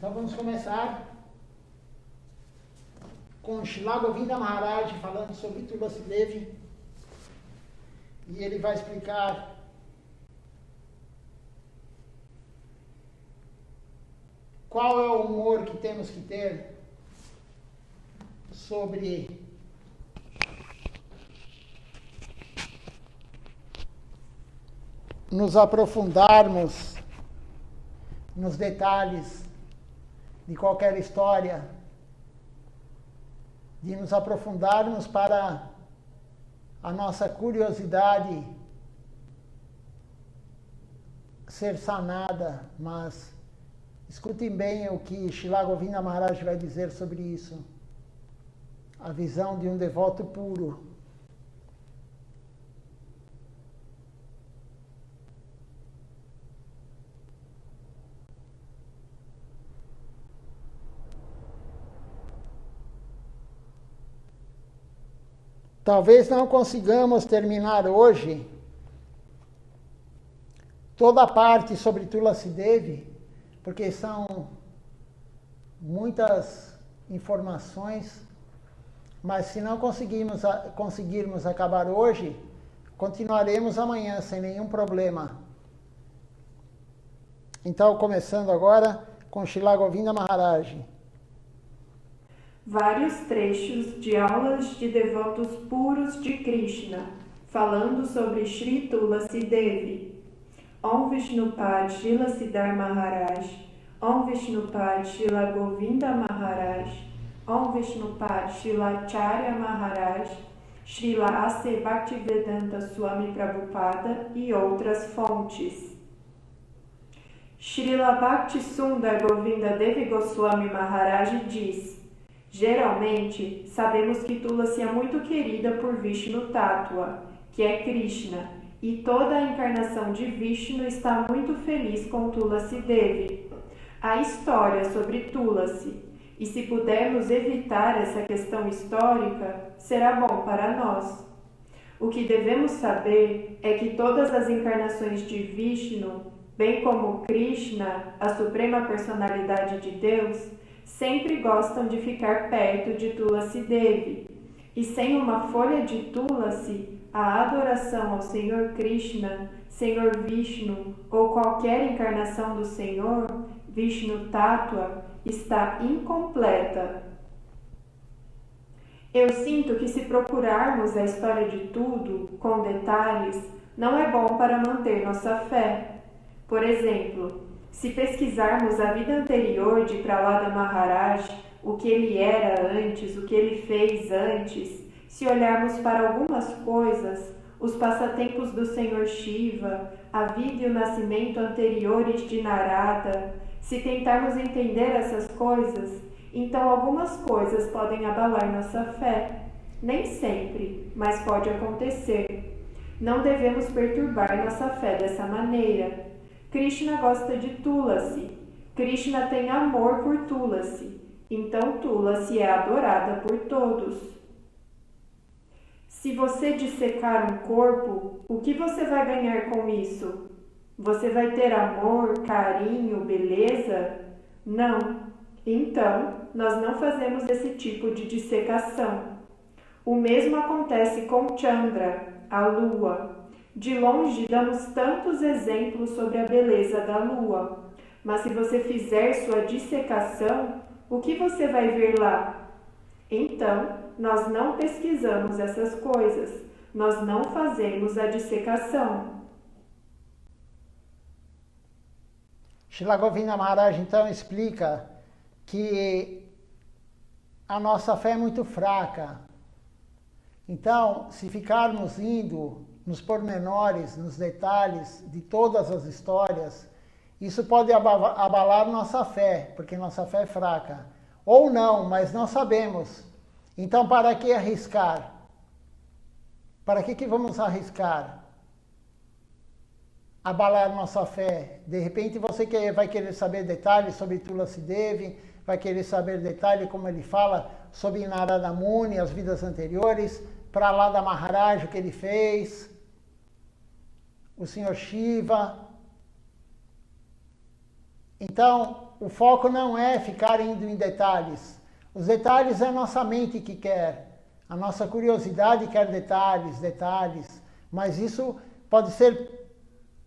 Então vamos começar com Srila Govinda Maharaj falando sobre Tulasi Devi. E ele vai explicar qual é o humor que temos que ter sobre nos aprofundarmos nos detalhes de qualquer história, de nos aprofundarmos para a nossa curiosidade ser sanada, mas escutem bem o que Srila Govinda Maharaj vai dizer sobre isso. A visão de um devoto puro. Talvez não consigamos terminar hoje toda a parte sobre Tulasi Devi, porque são muitas informações, mas se não conseguirmos acabar hoje, continuaremos amanhã sem nenhum problema. Então, começando agora com Srila Govinda Maharaj. Vários trechos de aulas de devotos puros de Krishna, falando sobre Shri Tulasi Devi. Om Vishnupad Srila Siddhar Maharaj, Om Vishnupad Srila Govinda Maharaj, Om Vishnupad Srila Acharya Maharaj, Srila A.C. Bhaktivedanta Swami Prabhupada e outras fontes. Srila Bhakti Sundar Govinda Devi Goswami Maharaj diz: geralmente, sabemos que Tulasi é muito querida por Vishnu Tattva, que é Krishna, e toda a encarnação de Vishnu está muito feliz com Tulasi Devi. Há história sobre Tulasi, e se pudermos evitar essa questão histórica, será bom para nós. O que devemos saber é que todas as encarnações de Vishnu, bem como Krishna, a suprema personalidade de Deus, sempre gostam de ficar perto de Tulasi Devi, e sem uma folha de Tulasi, a adoração ao Senhor Krishna, Senhor Vishnu ou qualquer encarnação do Senhor, Vishnu Tattva, está incompleta. Eu sinto que se procurarmos a história de tudo, com detalhes, não é bom para manter nossa fé. Por exemplo, se pesquisarmos a vida anterior de Prahlada Maharaj, o que ele era antes, o que ele fez antes, se olharmos para algumas coisas, os passatempos do Senhor Shiva, a vida e o nascimento anteriores de Narada, se tentarmos entender essas coisas, então algumas coisas podem abalar nossa fé. Nem sempre, mas pode acontecer. Não devemos perturbar nossa fé dessa maneira. Krishna gosta de Tulasi. Krishna tem amor por Tulasi. Então Tulasi é adorada por todos. Se você dissecar um corpo, o que você vai ganhar com isso? Você vai ter amor, carinho, beleza? Não. Então, nós não fazemos esse tipo de dissecação. O mesmo acontece com Chandra, a lua. De longe damos tantos exemplos sobre a beleza da lua, mas se você fizer sua dissecação, o que você vai ver lá? Então, nós não pesquisamos essas coisas, nós não fazemos a dissecação. Srila Govinda Maharaj então explica que a nossa fé é muito fraca. Então, se ficarmos indo nos pormenores, nos detalhes de todas as histórias, isso pode abalar nossa fé, porque nossa fé é fraca. Ou não, mas não sabemos. Então, para que arriscar? Para que vamos arriscar? Abalar nossa fé. De repente você vai querer saber detalhes sobre Tulasi Devi, vai querer saber detalhes, como ele fala, sobre Narada Muni, as vidas anteriores, Prahlada Maharaj, o que ele fez, o Senhor Shiva. Então, o foco não é ficar indo em detalhes. Os detalhes é a nossa mente que quer. A nossa curiosidade quer detalhes. Mas isso pode ser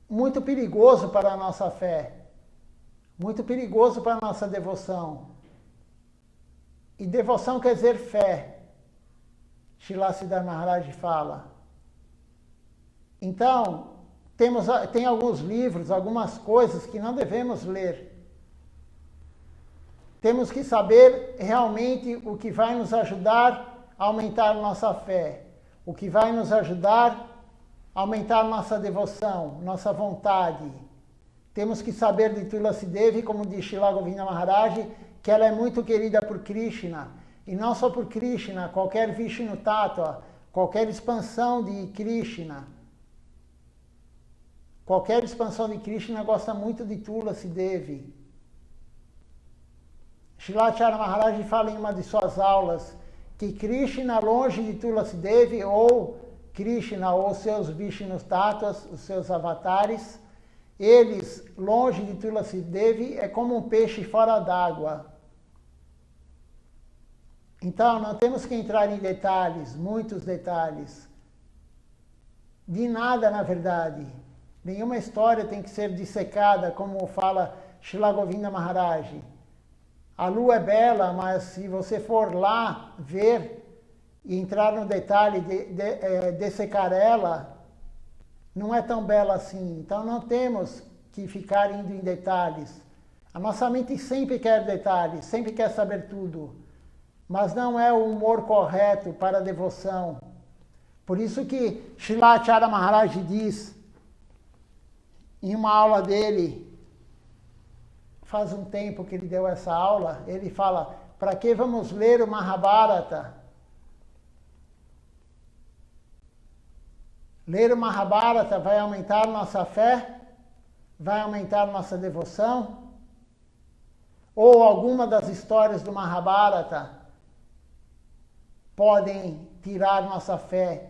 muito perigoso para a nossa fé. Muito perigoso para a nossa devoção. E devoção quer dizer fé. Srila Siddhar Maharaj fala. Então, tem alguns livros, algumas coisas que não devemos ler. Temos que saber realmente o que vai nos ajudar a aumentar nossa fé. O que vai nos ajudar a aumentar nossa devoção, nossa vontade. Temos que saber de Tulasi Devi, como diz Srila Govinda Maharaj, que ela é muito querida por Krishna. E não só por Krishna, qualquer Vishnu Tattva, qualquer expansão de Krishna. Qualquer expansão de Krishna gosta muito de Tulasi Devi. Srila Acharya Maharaj fala em uma de suas aulas que Krishna, longe de Tulasi Devi, ou Krishna, ou seus Vishnu Tattvas, os seus avatares, eles, longe de Tulasi Devi, é como um peixe fora d'água. Então, não temos que entrar em detalhes, muitos detalhes. De nada, na verdade. Nenhuma história tem que ser dissecada, como fala Srila Govinda Maharaj. A lua é bela, mas se você for lá ver e entrar no detalhe, dessecar ela, não é tão bela assim. Então não temos que ficar indo em detalhes. A nossa mente sempre quer detalhes, sempre quer saber tudo. Mas não é o humor correto para a devoção. Por isso que Srila Acharya Maharaj diz, em uma aula dele, faz um tempo que ele deu essa aula, ele fala, para que vamos ler o Mahabharata? Ler o Mahabharata vai aumentar nossa fé? Vai aumentar nossa devoção? Ou alguma das histórias do Mahabharata podem tirar nossa fé?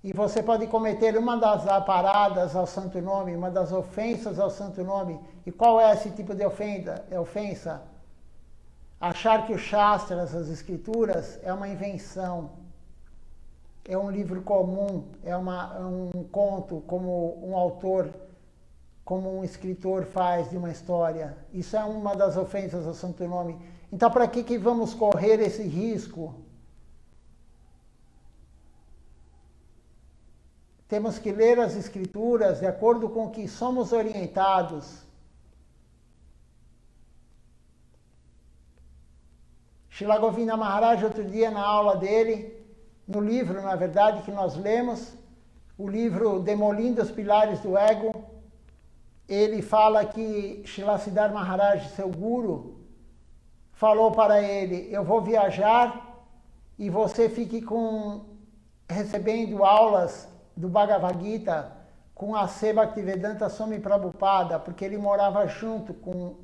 E você pode cometer uma das aparadas ao santo nome, uma das ofensas ao santo nome. E qual é esse tipo de ofensa? Achar que os Shastras, as escrituras, é uma invenção. É um livro comum, é um conto, como um autor, como um escritor faz de uma história. Isso é uma das ofensas ao santo nome. Então, para que vamos correr esse risco? Temos que ler as escrituras de acordo com o que somos orientados. Srila Govinda Maharaj, outro dia na aula dele, no livro, na verdade, que nós lemos, o livro Demolindo os Pilares do Ego, ele fala que Srila Siddhar Maharaj, seu guru, falou para ele, eu vou viajar e você fique recebendo aulas do Bhagavad Gita com a A.C. Bhaktivedanta Swami Prabhupada, porque ele morava junto com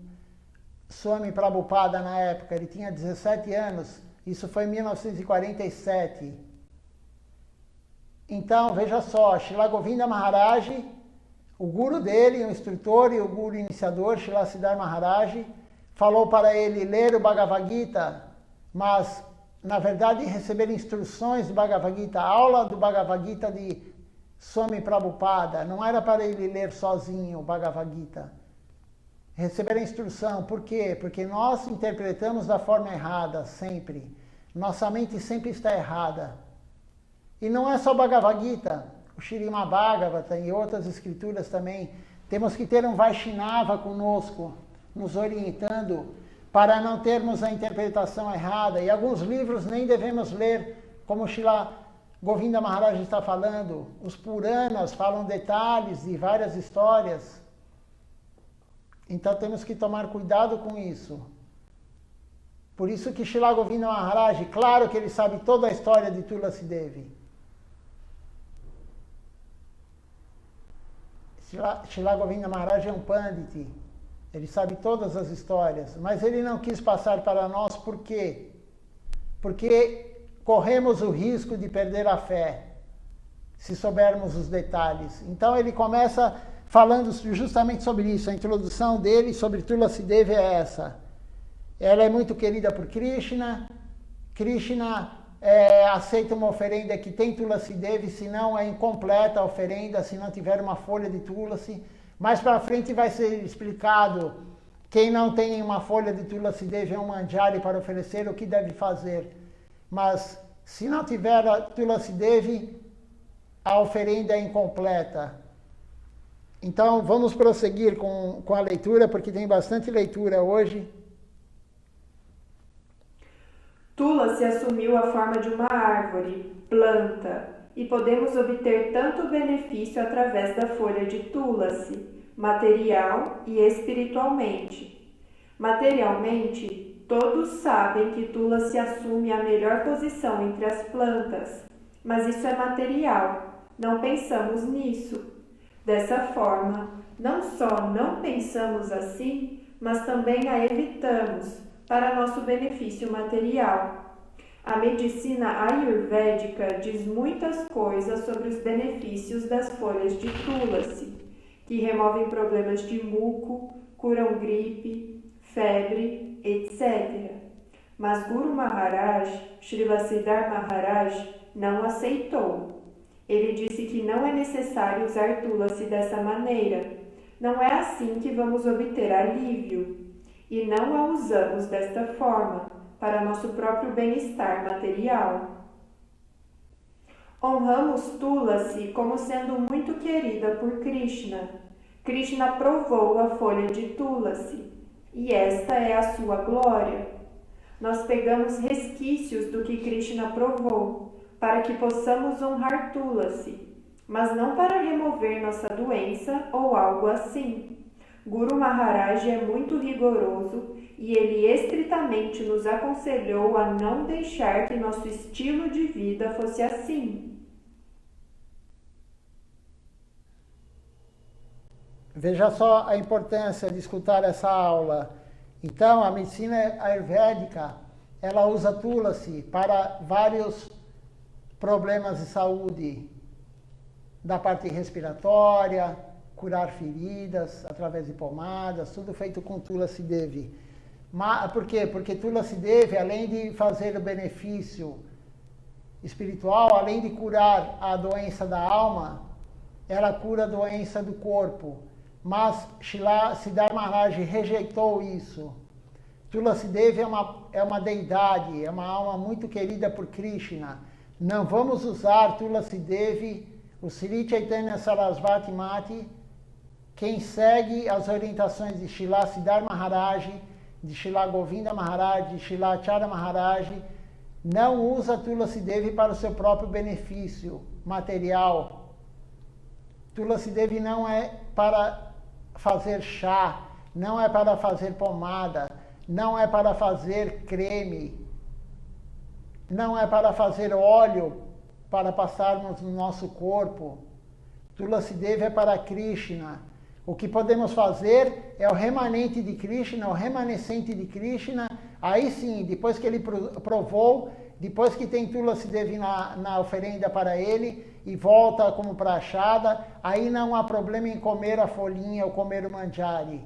Swami Prabhupada na época, ele tinha 17 anos, isso foi em 1947. Então, veja só, Srila Govinda Maharaj, o guru dele, o instrutor e o guru iniciador, Srila Siddhar Maharaj, falou para ele ler o Bhagavad Gita, mas, na verdade, receber instruções do Bhagavad Gita, a aula do Bhagavad Gita de Swami Prabhupada, não era para ele ler sozinho o Bhagavad Gita. Receber a instrução, por quê? Porque nós interpretamos da forma errada, sempre. Nossa mente sempre está errada. E não é só o Bhagavad Gita, o Śrīmad Bhagavata e outras escrituras também. Temos que ter um Vaishnava conosco, nos orientando, para não termos a interpretação errada. E alguns livros nem devemos ler, como Srila Govinda Maharaj está falando. Os Puranas falam detalhes de várias histórias. Então temos que tomar cuidado com isso. Por isso que Srila Govinda Maharaj, claro que ele sabe toda a história de Tulasi Devi. Srila Govinda Maharaj é um Pandit. Ele sabe todas as histórias. Mas ele não quis passar para nós, por quê? Porque corremos o risco de perder a fé, se soubermos os detalhes. Então ele começa falando justamente sobre isso. A introdução dele sobre Tulasi Devi é essa. Ela é muito querida por Krishna. Krishna aceita uma oferenda que tem Tulasi Devi, senão é incompleta a oferenda, se não tiver uma folha de Tulasi. Mais para frente vai ser explicado, quem não tem uma folha de Tulasi Devi é um manjari para oferecer, o que deve fazer. Mas se não tiver a Tulasi Devi, a oferenda é incompleta. Então vamos prosseguir com a leitura, porque tem bastante leitura hoje. Tulasi assumiu a forma de uma árvore, planta, e podemos obter tanto benefício através da folha de Tulasi, material e espiritualmente. Materialmente, todos sabem que Tulasi assume a melhor posição entre as plantas, mas isso é material, não pensamos nisso. Dessa forma, não só não pensamos assim, mas também a evitamos, para nosso benefício material. A medicina ayurvédica diz muitas coisas sobre os benefícios das folhas de Tulasi, que removem problemas de muco, curam gripe, febre, etc. Mas Guru Maharaj, Srila Siddhar Maharaj, não aceitou. Ele disse que não é necessário usar Tulasi dessa maneira. Não é assim que vamos obter alívio. E não a usamos desta forma, para nosso próprio bem-estar material. Honramos Tulasi como sendo muito querida por Krishna. Krishna provou a folha de Tulasi, e esta é a sua glória. Nós pegamos resquícios do que Krishna provou, para que possamos honrar Tulasi, mas não para remover nossa doença ou algo assim. Guru Maharaj é muito rigoroso e ele estritamente nos aconselhou a não deixar que nosso estilo de vida fosse assim. Veja só a importância de escutar essa aula. Então, a medicina ayurvédica, ela usa Tulasi para vários problemas de saúde, da parte respiratória, curar feridas através de pomadas, tudo feito com Tulasi Devi. Mas, por quê? Porque Tulasi Devi, além de fazer o benefício espiritual, além de curar a doença da alma, ela cura a doença do corpo. Mas Srila Siddhar Maharaj rejeitou isso. Tulasi Devi é uma deidade, é uma alma muito querida por Krishna. Não vamos usar Tulasi Devi, o Sri Chaitanya Sarasvati Mati. Quem segue as orientações de Srila Siddhar Maharaj, de Srila Govinda Maharaj, de Srila Acharya Maharaj, não usa Tulasi Devi para o seu próprio benefício material. Tulasi Devi não é para fazer chá, não é para fazer pomada, não é para fazer creme, não é para fazer óleo para passarmos no nosso corpo. Tulasi Devi é para Krishna. O que podemos fazer é o remanente de Krishna, o remanescente de Krishna. Aí sim, depois que ele provou, depois que tem Tulasi Devi na oferenda para ele e volta como prachada, aí não há problema em comer a folhinha ou comer o manjari.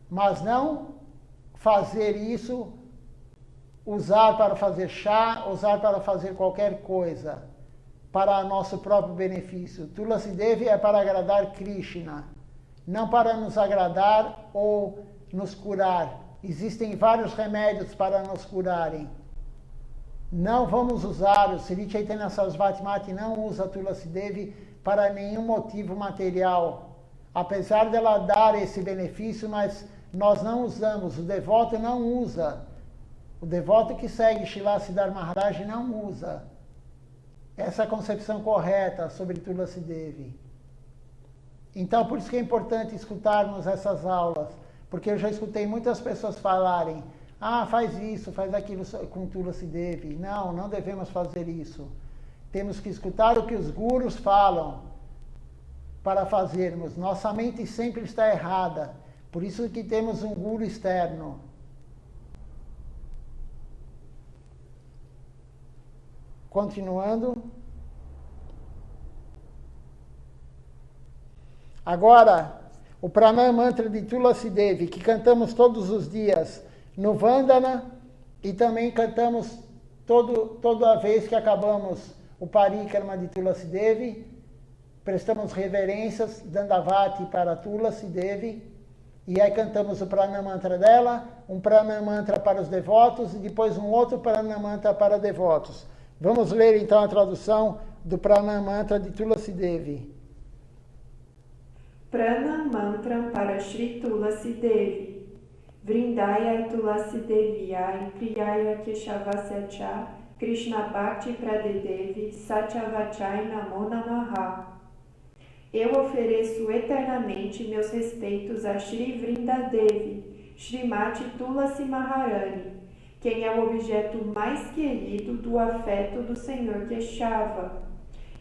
Mas não fazer isso, usar para fazer chá, usar para fazer qualquer coisa, para nosso próprio benefício. Tulasi Devi é para agradar Krishna, não para nos agradar ou nos curar. Existem vários remédios para nos curarem. Não vamos usar, o Sri Chaitanya Sarasvati Mati não usa Tulasi Devi para nenhum motivo material. Apesar dela dar esse benefício, mas nós não usamos, o devoto não usa. O devoto que segue Srila Siddhar Maharaj não usa. Essa é a concepção correta sobre Tulasi Devi. Então, por isso que é importante escutarmos essas aulas, porque eu já escutei muitas pessoas falarem, faz isso, faz aquilo com Tulasi Devi. Não, não devemos fazer isso. Temos que escutar o que os gurus falam para fazermos. Nossa mente sempre está errada, por isso que temos um guru externo. Continuando. Agora, o Pranam Mantra de Tulasi Devi, que cantamos todos os dias no Vandana e também cantamos toda vez que acabamos o Parikrama de Tulasi Devi, prestamos reverências, Dandavati para Tulasi Devi, e aí cantamos o Pranam Mantra dela, um Pranam Mantra para os devotos e depois um outro Pranam Mantra para devotos. Vamos ler então a tradução do Pranam Mantra de Tulasi Devi. Pranam Mantram para Shri Tulasi Devi. Vrindaya Tulasi Deviai Priyaya Keshavasya Krishna Bhakti Pradedevi Satyavachai Namo Namaha. Eu ofereço eternamente meus respeitos a Shri Vrindadevi, Srimati Tulasi Maharani, quem é o objeto mais querido do afeto do Senhor Keshava.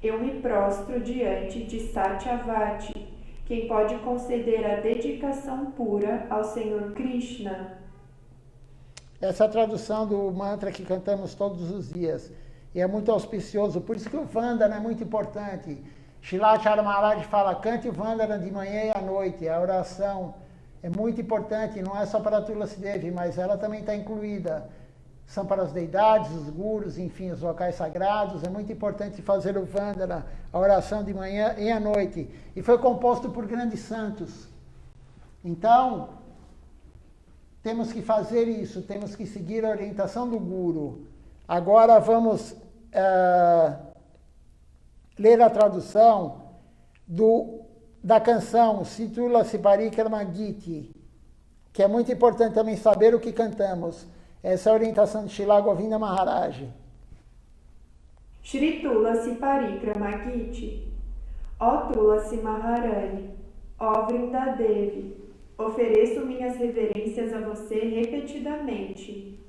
Eu me prostro diante de Satyavati, quem pode conceder a dedicação pura ao Senhor Krishna. Essa é a tradução do mantra que cantamos todos os dias. E é muito auspicioso, por isso que o Vandana é muito importante. Shilacharya Maharaj fala, cante o Vandana de manhã e à noite. A oração é muito importante, não é só para a Tulasi Devi, mas ela também está incluída. São para as deidades, os gurus, enfim, os locais sagrados. É muito importante fazer o Vandana, a oração de manhã e à noite. E foi composto por grandes santos. Então, temos que fazer isso, temos que seguir a orientação do Guru. Agora vamos ler a tradução da canção Tulasi Parikrama Giti, que é muito importante também saber o que cantamos. Essa é a orientação de Srila Govinda Maharaj. Shri Tulasi Parikrama Giti. Ó Tulasi Maharani, ó Vrindadevi, ofereço minhas reverências a você repetidamente.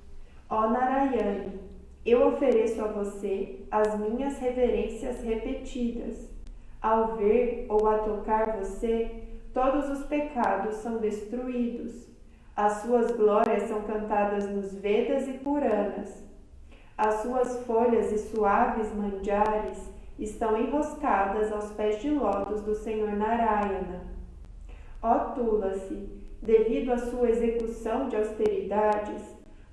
Ó Narayani, eu ofereço a você as minhas reverências repetidas. Ao ver ou a tocar você, todos os pecados são destruídos. As suas glórias são cantadas nos Vedas e Puranas. As suas folhas e suaves manjares estão enroscadas aos pés de lótus do Senhor Narayana. Ó Tulasi, devido à sua execução de austeridades,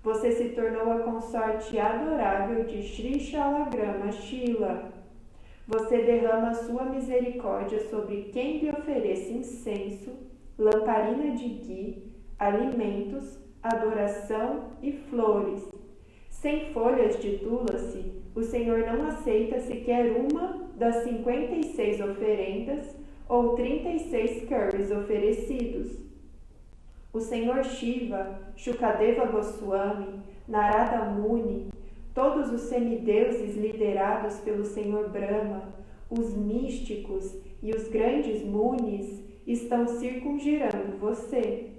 você se tornou a consorte adorável de Shri Shalagrama Shila. Você derrama sua misericórdia sobre quem lhe ofereça incenso, lamparina de ghee, alimentos, adoração e flores. Sem folhas de Tulasi, o Senhor não aceita sequer uma das 56 oferendas ou 36 curries oferecidos. O Senhor Shiva, Shukadeva Goswami, Narada Muni, todos os semideuses liderados pelo Senhor Brahma, os místicos e os grandes munis estão circungirando você.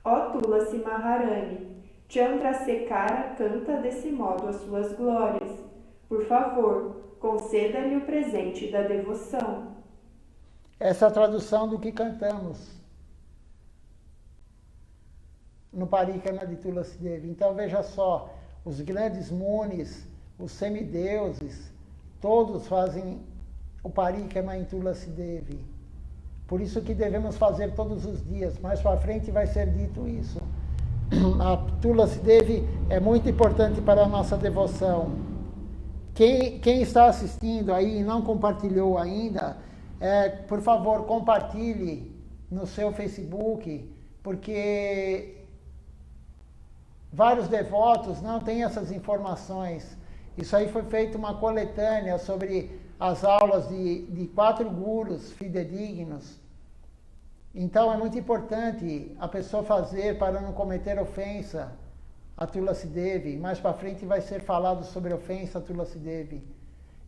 Ó Tulasi Maharani, Chandrasekhara canta desse modo as suas glórias. Por favor, conceda-lhe o presente da devoção. Essa é a tradução do que cantamos no Parikrama de Tulasi Devi. Então veja só, os grandes munis, os semideuses, todos fazem o Parikrama em Tulasi Devi. Por isso que devemos fazer todos os dias. Mais para frente vai ser dito isso. A Tulasi Devi é muito importante para a nossa devoção. Quem está assistindo aí e não compartilhou ainda, por favor, compartilhe no seu Facebook, porque vários devotos não têm essas informações. Isso aí foi feito uma coletânea sobre as aulas de 4 gurus fidedignos. Então é muito importante a pessoa fazer para não cometer ofensa a Tulasi Devi. Mais para frente vai ser falado sobre ofensa a Tulasi Devi.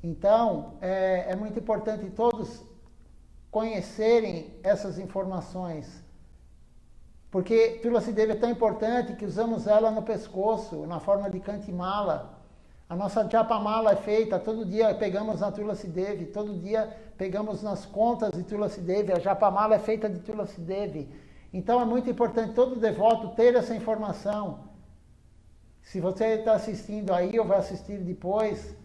Então é muito importante todos conhecerem essas informações. Porque Tulasi Devi é tão importante que usamos ela no pescoço, na forma de Kantimala. A nossa Japamala é feita, todo dia pegamos na Tulasi Devi, todo dia pegamos nas contas de Tulasi Devi, a Japamala é feita de Tulasi Devi. Então é muito importante todo devoto ter essa informação. Se você está assistindo aí ou vai assistir depois,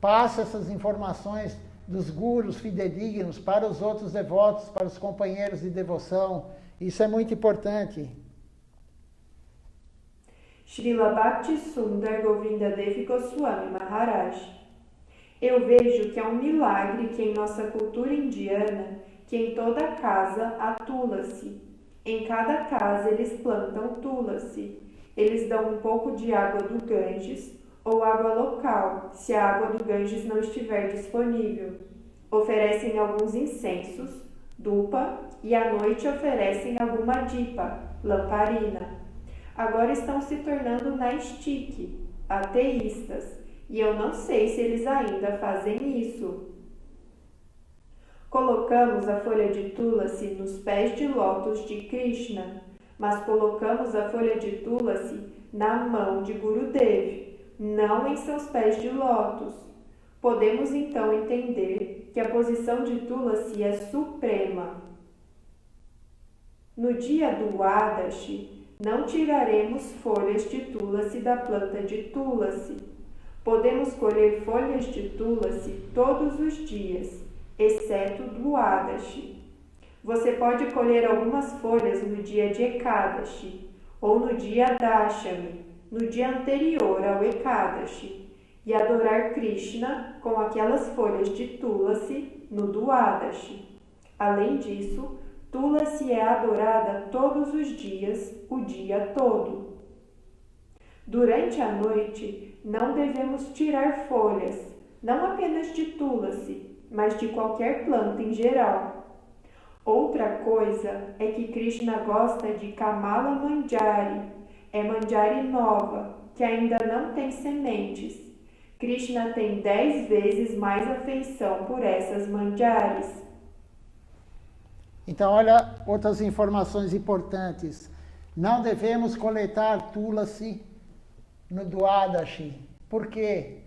passe essas informações dos gurus fidedignos para os outros devotos, para os companheiros de devoção. Isso é muito importante. Srila Bhaktisundar Govinda Devi Goswami Maharaj. Eu vejo que é um milagre que em nossa cultura indiana, que em toda casa há tulasi. Em cada casa eles plantam tulasi. Eles dão um pouco de água do Ganges ou água local, se a água do Ganges não estiver disponível. Oferecem alguns incensos, dupa, e à noite oferecem alguma dipa, lamparina. Agora estão se tornando naistik, ateístas, e eu não sei se eles ainda fazem isso. Colocamos a folha de tulasi nos pés de lótus de Krishna, mas colocamos a folha de tulasi na mão de Gurudev, não em seus pés de lótus. Podemos então entender que a posição de tulasi é suprema. No dia do Adashi, não tiraremos folhas de tulasi da planta de tulasi. Podemos colher folhas de tulasi todos os dias, exceto do Adashi. Você pode colher algumas folhas no dia de Ekadashi ou no dia Dashami, no dia anterior ao Ekadashi, e adorar Krishna com aquelas folhas de tulasi no Dwadashi. Além disso, tulasi é adorada todos os dias, o dia todo. Durante a noite, não devemos tirar folhas, não apenas de tulasi, mas de qualquer planta em geral. Outra coisa é que Krishna gosta de Kamala Manjari, é manjari nova, que ainda não tem sementes. Krishna tem 10 vezes mais afeição por essas manjaris. Então, olha outras informações importantes. Não devemos coletar tulasi no Dwadashi. Por quê?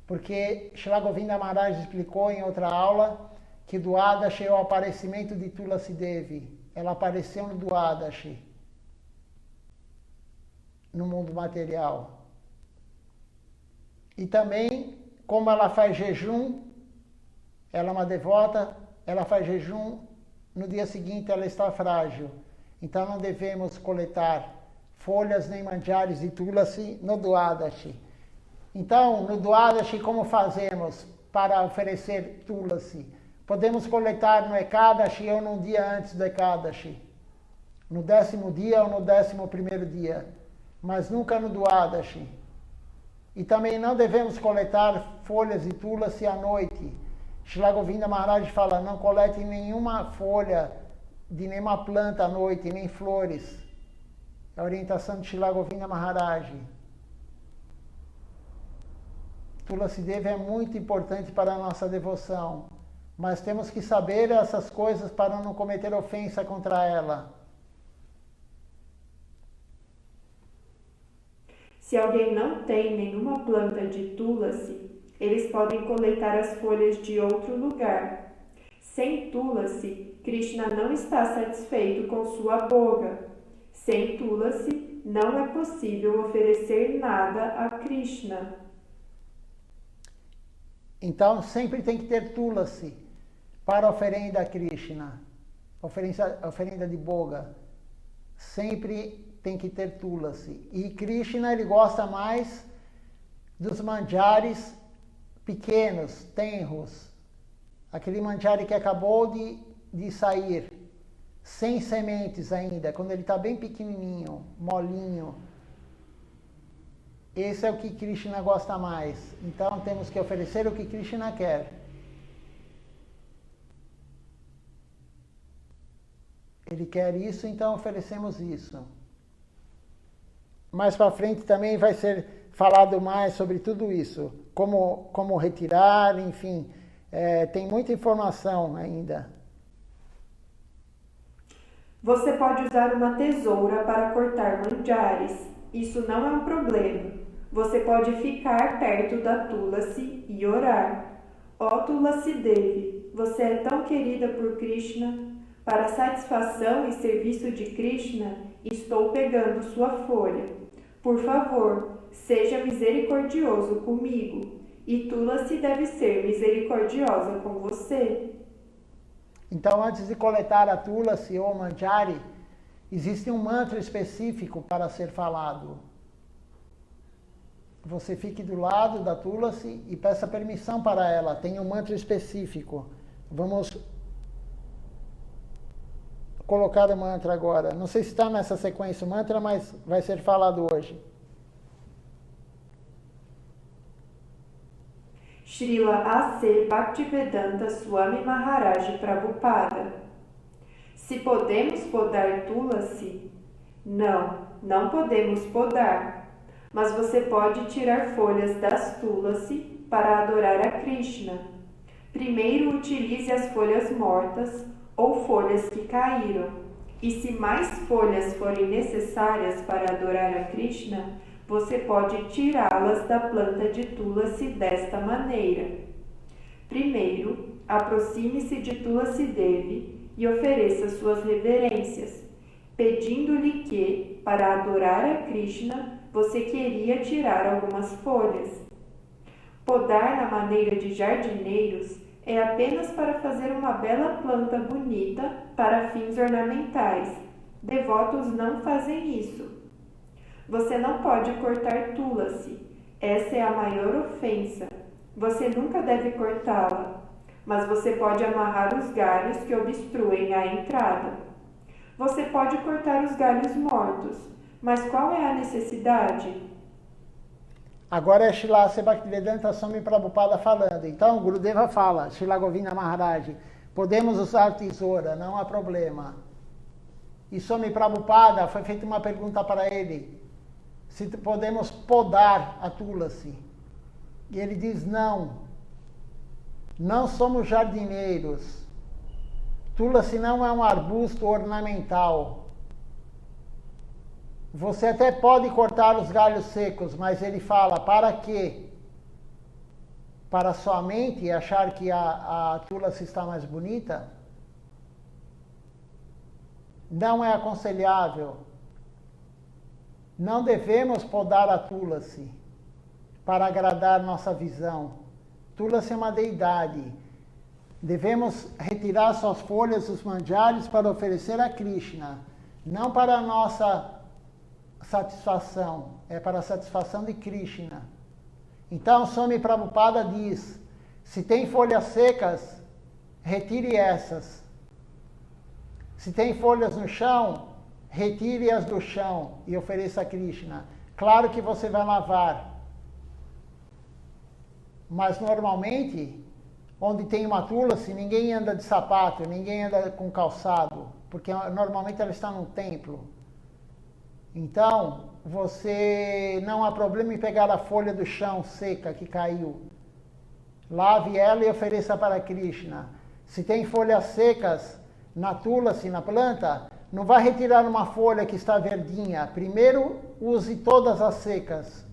Porque Srila Govinda Maharaj explicou em outra aula que Dwadashi é o aparecimento de Tulasi Devi. Ela apareceu no Dwadashi, no mundo material. E também, como ela faz jejum, ela é uma devota, ela faz jejum, no dia seguinte ela está frágil. Então não devemos coletar folhas nem manjares de Tulasi no Dwadashi. Então, no Dwadashi, como fazemos para oferecer Tulasi? Podemos coletar no Ekadashi ou num dia antes do Ekadashi. No 10º dia ou no 11º dia. Mas nunca no Dwadashi. E também não devemos coletar folhas de Tulasi à noite. Srila Govinda Maharaj fala, não colete nenhuma folha de nenhuma planta à noite, nem flores. É a orientação de Srila Govinda Maharaj. Tulasi Devi é muito importante para a nossa devoção, mas temos que saber essas coisas para não cometer ofensa contra ela. Se alguém não tem nenhuma planta de tulasi, eles podem coletar as folhas de outro lugar. Sem tulasi, Krishna não está satisfeito com sua boga. Sem tulasi, não é possível oferecer nada a Krishna. Então, sempre tem que ter tulasi para a oferenda a Krishna, oferenda de boga. Sempre tem que ter tulasi. E Krishna, ele gosta mais dos manjaris pequenos, tenros. Aquele manjari que acabou de sair, sem sementes ainda, quando ele está bem pequenininho, molinho. Esse é o que Krishna gosta mais. Então temos que oferecer o que Krishna quer. Ele quer isso, então oferecemos isso. Mais para frente também vai ser falado mais sobre tudo isso. Como retirar, enfim. Tem muita informação ainda. Você pode usar uma tesoura para cortar manjaris. Isso não é um problema. Você pode ficar perto da tulasi e orar. Ó Tulasi Devi, você é tão querida por Krishna. Para satisfação e serviço de Krishna, estou pegando sua folha. Por favor, seja misericordioso comigo. e Tulasi deve ser misericordiosa com você. Então, antes de coletar a Tulasi ou Manjari, existe um mantra específico para ser falado. Você fique do lado da Tulasi e peça permissão para ela. Tem um mantra específico. Vamos colocar o mantra agora. Não sei se está nessa sequência o mantra, mas vai ser falado hoje. Srila A.C. Bhaktivedanta Swami Maharaj Prabhupada. Se podemos podar Tulasi? Não, não podemos podar. Mas você pode tirar folhas das Tulasi para adorar a Krishna. Primeiro utilize as folhas mortas ou folhas que caíram. E se mais folhas forem necessárias para adorar a Krishna, você pode tirá-las da planta de Tulasi desta maneira. Primeiro, aproxime-se de Tulasi Devi e ofereça suas reverências, pedindo-lhe que, para adorar a Krishna, você queria tirar algumas folhas. Podar na maneira de jardineiros é apenas para fazer uma bela planta bonita para fins ornamentais. Devotos não fazem isso. Você não pode cortar Tulasi. Essa é a maior ofensa. Você nunca deve cortá-la. Mas você pode amarrar os galhos que obstruem a entrada. Você pode cortar os galhos mortos. Mas qual é a necessidade? Agora é Srila A.C. Bhaktivedanta Swami Prabhupada falando. Então, Gurudeva fala, Srila Govinda Maharaj, podemos usar tesoura, não há problema. E Swami Prabhupada, foi feita uma pergunta para ele, se podemos podar a Tulasi. E ele diz, não somos jardineiros. Tulasi não é um arbusto ornamental. Você até pode cortar os galhos secos, mas ele fala, para quê? Para somente achar que a Tulasi está mais bonita? Não é aconselhável. Não devemos podar a Tulasi para agradar nossa visão. Tulasi é uma deidade. Devemos retirar suas folhas, os manjaris, para oferecer a Krishna, não para a nossa satisfação, é para a satisfação de Krishna. Então, Swami Prabhupada diz, se tem folhas secas, retire essas. Se tem folhas no chão, retire-as do chão e ofereça a Krishna. Claro que você vai lavar, mas normalmente, onde tem uma Tulasi, ninguém anda de sapato, ninguém anda com calçado, porque normalmente ela está num templo. Então, você não há problema em pegar a folha do chão seca que caiu. Lave ela e ofereça para Krishna. Se tem folhas secas na Tulasi, na planta, não vai retirar uma folha que está verdinha. Primeiro, use todas as secas.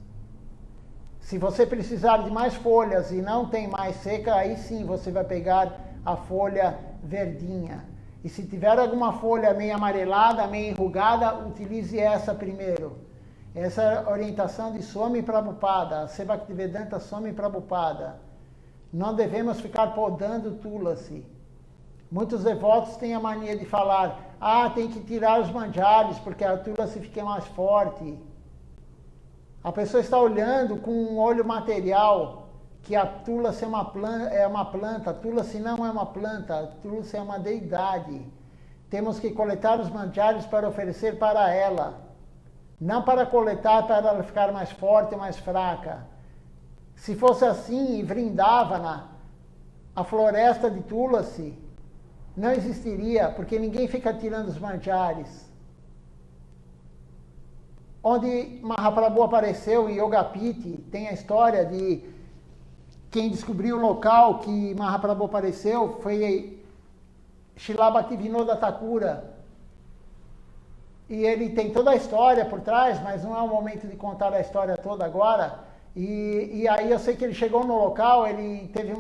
Se você precisar de mais folhas e não tem mais seca, aí sim você vai pegar a folha verdinha. E se tiver alguma folha meio amarelada, meio enrugada, utilize essa primeiro. Essa é a orientação de Swami Prabhupada, A.C. Bhaktivedanta Swami Prabhupada. Não devemos ficar podando Tulasi. Muitos devotos têm a mania de falar, tem que tirar os manjaris, porque a Tulasi fica mais forte. A pessoa está olhando com um olho material, que a Tulasi é uma planta, a Tulasi não é uma planta, a Tulasi é uma deidade. Temos que coletar os manjaris para oferecer para ela, não para coletar para ela ficar mais forte ou mais fraca. Se fosse assim, em Vrindavana, a floresta de Tulasi não existiria, porque ninguém fica tirando os manjaris. Onde Mahaprabhu apareceu, em Yogapiti, tem a história de quem descobriu o local que Mahaprabhu apareceu foi Srila Bhaktivinoda Thakura. E ele tem toda a história por trás, mas não é o momento de contar a história toda agora. E aí eu sei que ele chegou no local, ele teve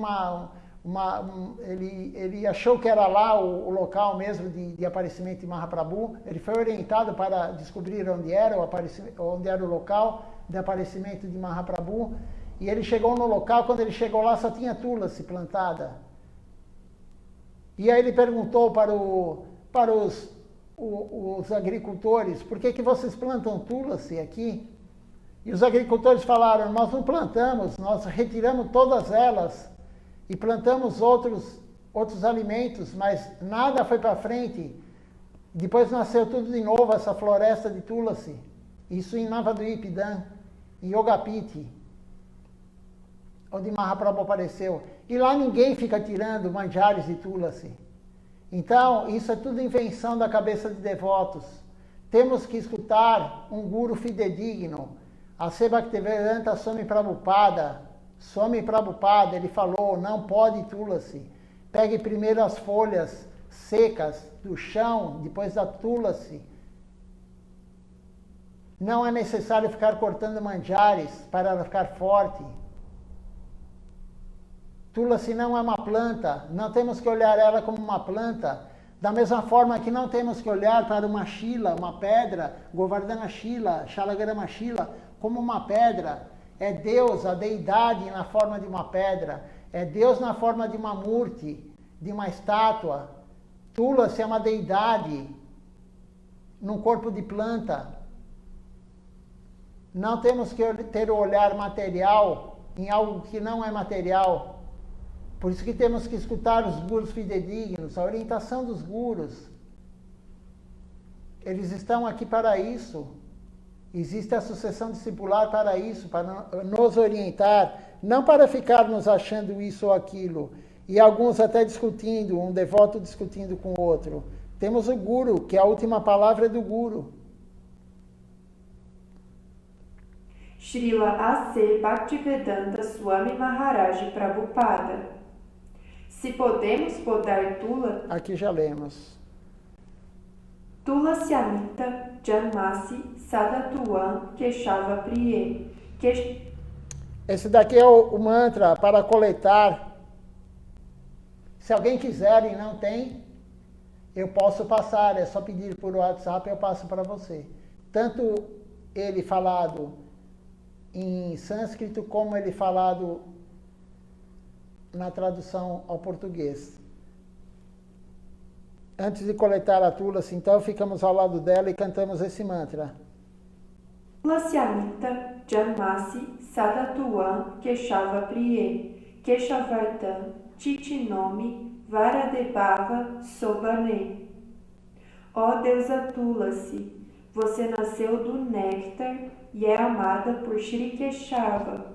ele achou que era lá o local mesmo de aparecimento de Mahaprabhu. Ele foi orientado para descobrir onde era o local de aparecimento de Mahaprabhu. E ele chegou no local, quando ele chegou lá só tinha tulasi plantada. E aí ele perguntou para os agricultores, por que vocês plantam tulasi aqui? E os agricultores falaram, nós não plantamos, nós retiramos todas elas e plantamos outros alimentos, mas nada foi para frente. Depois nasceu tudo de novo, essa floresta de tulasi. Isso em Navadvipa, em Yogapiti, onde Mahaprabhu apareceu. E lá ninguém fica tirando manjares de tulasi. Então, isso é tudo invenção da cabeça de devotos. Temos que escutar um guru fidedigno. A Bhaktivedanta Swami Prabhupada, ele falou, não pode tulasi. Pegue primeiro as folhas secas do chão, depois da tulasi. Não é necessário ficar cortando manjares para ela ficar forte. Tulasi não é uma planta, não temos que olhar ela como uma planta. Da mesma forma que não temos que olhar para uma shila, uma pedra, Govardhana Shila, Shalagrama Shila, como uma pedra. É Deus, a deidade na forma de uma pedra. É Deus na forma de uma murti, de uma estátua. Tulasi é uma deidade num corpo de planta. Não temos que ter o olhar material em algo que não é material. Por isso que temos que escutar os gurus fidedignos, a orientação dos gurus. Eles estão aqui para isso. Existe a sucessão discipular para isso, para nos orientar, não para ficarmos achando isso ou aquilo. E alguns até discutindo, um devoto discutindo com o outro. Temos o guru, que a última palavra é do guru. Srila A.C. Bhaktivedanta Swami Maharaj Prabhupada. Se podemos podar tula... Aqui já lemos. Tulasyamita Janmasi Sadatuam Keshava Priye. Esse daqui é o mantra para coletar. Se alguém quiser e não tem, eu posso passar. É só pedir por WhatsApp, eu passo para você. Tanto ele falado em sânscrito como ele falado na tradução ao português. Antes de coletar a tulasi, então, ficamos ao lado dela e cantamos esse mantra. Tulasyamita Janmasi Sadatuam Keshava Priye Keshavartam Titinomi Varadebhava Sobane. Ó deusa Tulasi, você nasceu do néctar e é amada por Shri Keshava.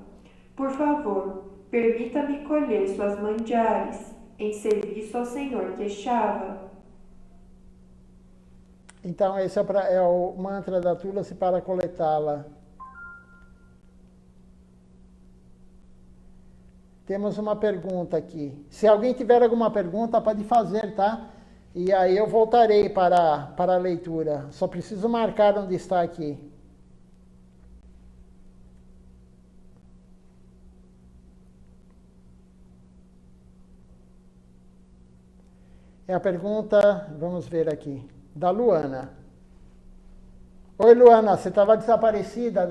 Por favor, permita-me colher suas manjares em serviço ao Senhor Keshava. Então, esse é o mantra da tulasi para coletá-la. Temos uma pergunta aqui. Se alguém tiver alguma pergunta, pode fazer, tá? E aí eu voltarei para a leitura. Só preciso marcar onde está aqui. É a pergunta, vamos ver aqui, da Luana. Oi, Luana, você estava desaparecida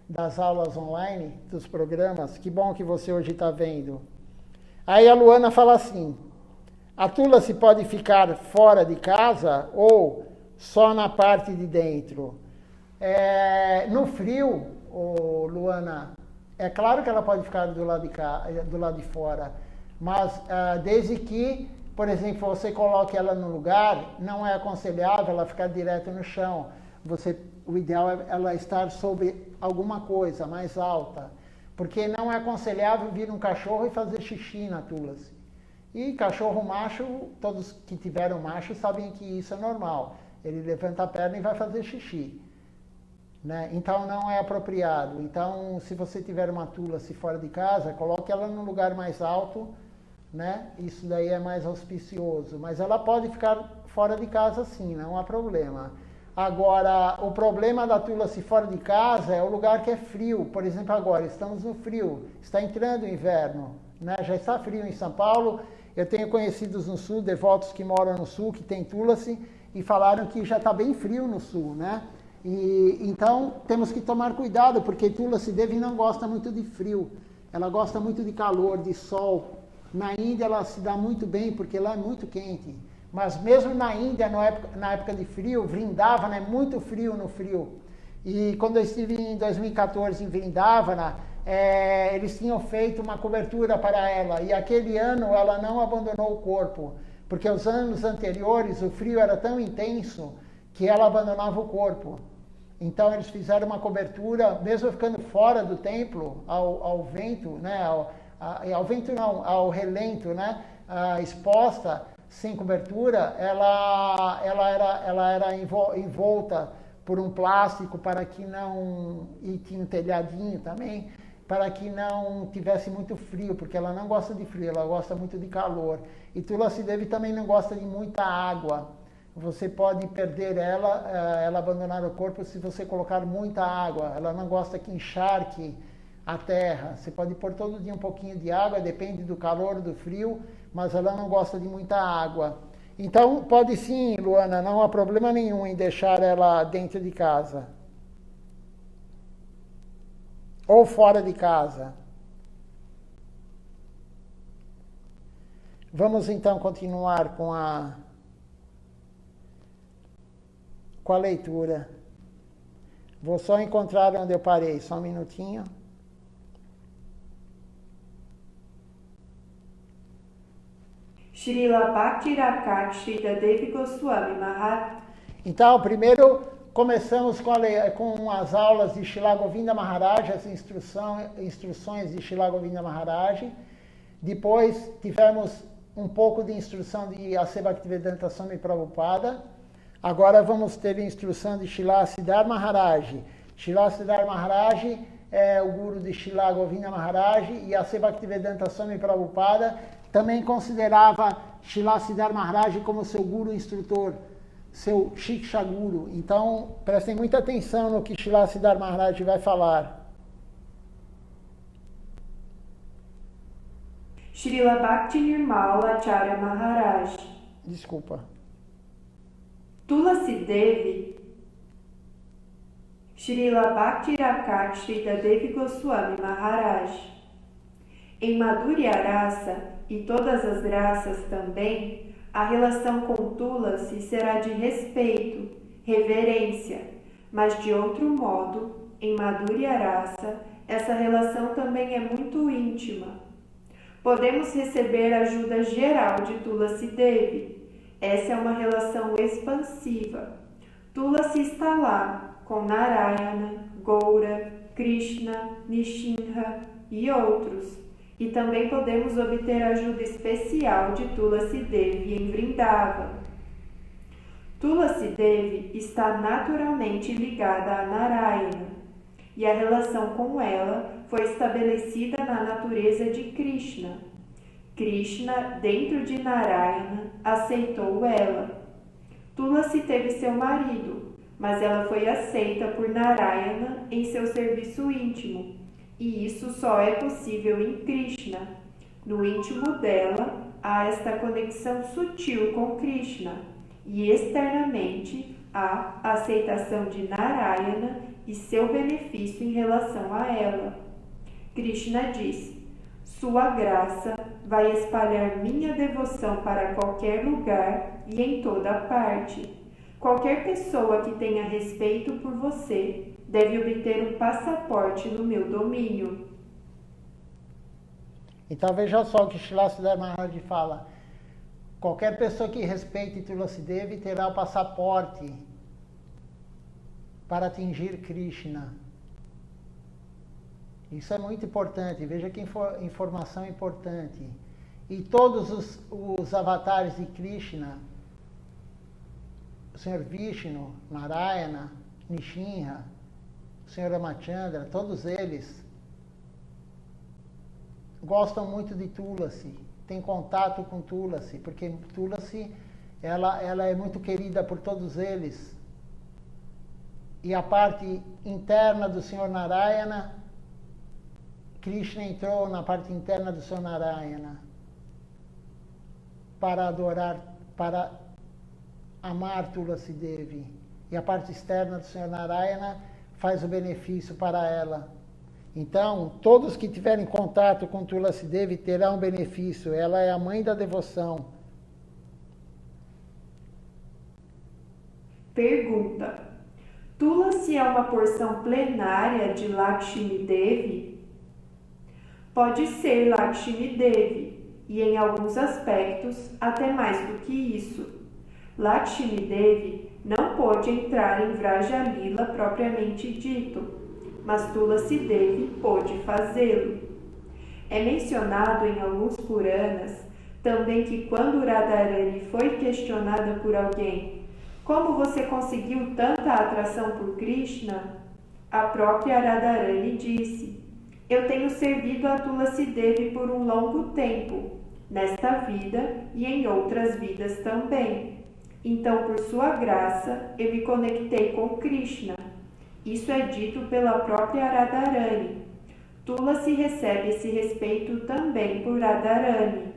das aulas online, dos programas. Que bom que você hoje está vendo. Aí a Luana fala assim, a tulasi pode ficar fora de casa ou só na parte de dentro? No frio, Luana, é claro que ela pode ficar do lado de fora, mas desde que, por exemplo, você coloque ela no lugar, não é aconselhável ela ficar direto no chão. O ideal é ela estar sobre alguma coisa mais alta, porque não é aconselhável vir um cachorro e fazer xixi na tulasi. E cachorro macho, todos que tiveram macho sabem que isso é normal. Ele levanta a perna e vai fazer xixi, né? Então não é apropriado. Então, se você tiver uma tulasi fora de casa, coloque ela num lugar mais alto, né? Isso daí é mais auspicioso, mas ela pode ficar fora de casa sim, não há problema. Agora, o problema da tulasi fora de casa é o lugar que é frio. Por exemplo, agora estamos no frio, está entrando o inverno, né? Já está frio em São Paulo. Eu tenho conhecidos no sul, devotos que moram no sul, que tem tulasi, e falaram que já está bem frio no sul, né? E então temos que tomar cuidado, porque Tulasi Devi não gosta muito de frio. Ela gosta muito de calor, de sol. Na Índia ela se dá muito bem, porque lá é muito quente. Mas mesmo na Índia, na época de frio, Vrindavana é muito frio no frio. E quando eu estive em 2014 em Vrindavana, eles tinham feito uma cobertura para ela. E aquele ano ela não abandonou o corpo, porque os anos anteriores o frio era tão intenso que ela abandonava o corpo. Então eles fizeram uma cobertura, mesmo ficando fora do templo, ao vento, né? Ao vento não, ao relento, né? Exposta, sem cobertura, ela era envolta por um plástico para que não, e tinha um telhadinho também, para que não tivesse muito frio, porque ela não gosta de frio, ela gosta muito de calor. E Tulasi Devi também não gosta de muita água. Você pode perder ela abandonar o corpo se você colocar muita água. Ela não gosta que encharque a terra. Você pode pôr todo dia um pouquinho de água, depende do calor, do frio, mas ela não gosta de muita água. Então, pode sim, Luana, não há problema nenhum em deixar ela dentro de casa. Ou fora de casa. Vamos então continuar com a leitura. Vou só encontrar onde eu parei, só um minutinho. Srila Bhaktirakat Shrita Devi Goswami Maharaj. Então, primeiro começamos com as aulas de Srila Govinda Maharaj, as instruções de Srila Govinda Maharaj. Depois tivemos um pouco de instrução de A.C. Bhaktivedanta Swami Prabhupada. Agora vamos ter a instrução de Srila Siddhar Maharaj. Srila Siddhar Maharaj é o guru de Srila Govinda Maharaj e A.C. Bhaktivedanta Swami Prabhupada também considerava Srila Siddhar Maharaj como seu guru instrutor, seu Shiksha Guru. Então, prestem muita atenção no que Srila Siddhar Maharaj vai falar. Srila Bhakti Nirmala Acharya Maharaj. Desculpa. Tulasi Devi, Srila Bhaktirakat Shrita Devi Goswami Maharaj. Em Madhurya Rasa e todas as raças também, a relação com Tulasi será de respeito, reverência, mas de outro modo, em Madhurya Rasa, essa relação também é muito íntima. Podemos receber a ajuda geral de Tulasi Devi. Essa é uma relação expansiva. Tulasi está lá com Narayana, Goura, Krishna, Nishinha e outros. E também podemos obter ajuda especial de Tulasi Devi em Vrindavana. Tulasi Devi está naturalmente ligada a Narayana, e a relação com ela foi estabelecida na natureza de Krishna. Krishna, dentro de Narayana, aceitou ela. Tulasi teve seu marido, mas ela foi aceita por Narayana em seu serviço íntimo, e isso só é possível em Krishna. No íntimo dela, há esta conexão sutil com Krishna, e externamente há a aceitação de Narayana e seu benefício em relação a ela. Krishna diz: sua graça vai espalhar minha devoção para qualquer lugar e em toda parte. Qualquer pessoa que tenha respeito por você deve obter um passaporte no meu domínio. Então veja só o que Srila Siddhar Maharaj fala. Qualquer pessoa que respeite Tulasi Devi terá o passaporte para atingir Krishna. Isso é muito importante, veja que informação importante. E todos os avatares de Krishna, o Senhor Vishnu, Narayana, Nishinha, o Senhor Ramachandra, todos eles gostam muito de Tulasi, têm contato com Tulasi, porque Tulasi ela é muito querida por todos eles. E a parte interna do Senhor Narayana, Krishna entrou na parte interna do Senhor Narayana para adorar, para amar Tulasi Devi. e a parte externa do Senhor Narayana faz o benefício para ela. Então, todos que tiverem contato com Tulasi Devi terão benefício. Ela é a mãe da devoção. Pergunta: Tulasi é uma porção plenária de Lakshmi Devi? Pode ser Lakshmi Devi, e em alguns aspectos até mais do que isso. Lakshmi Devi não pôde entrar em Vraja Lila propriamente dito, mas Tulasi Devi pôde fazê-lo. É mencionado em alguns Puranas também que quando Radharani foi questionada por alguém: como você conseguiu tanta atração por Krishna? A própria Radharani disse: eu tenho servido a Tulasi Devi por um longo tempo, nesta vida e em outras vidas também. Então, por sua graça, eu me conectei com Krishna. Isso é dito pela própria Radharani. Tulasi recebe esse respeito também por Radharani.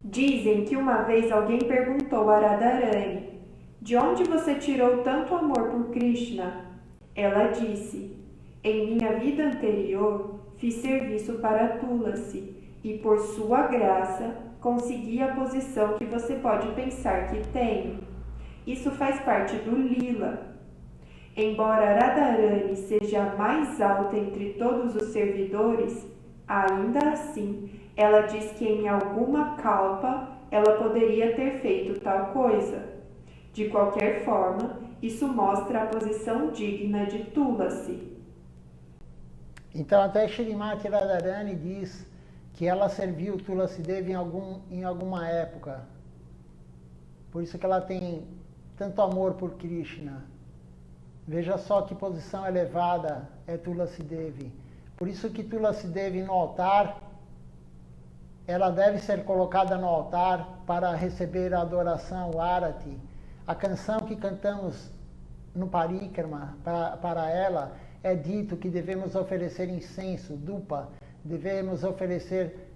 Dizem que uma vez alguém perguntou a Radharani: de onde você tirou tanto amor por Krishna? Ela disse: em minha vida anterior, fiz serviço para Tulasi e, por sua graça, consegui a posição que você pode pensar que tenho. Isso faz parte do Lila. Embora Radharani seja a mais alta entre todos os servidores, ainda assim, ela diz que em alguma kalpa ela poderia ter feito tal coisa. De qualquer forma, isso mostra a posição digna de Tulasi. Então, até Shrimati Radharani diz que ela serviu Tulasi Devi em alguma época. Por isso que ela tem tanto amor por Krishna. Veja só que posição elevada é Tulasi Devi. Por isso que Tulasi Devi no altar, ela deve ser colocada no altar para receber a adoração, o Arati. A canção que cantamos no Parikrama para ela é dito que devemos oferecer incenso, dupa, devemos oferecer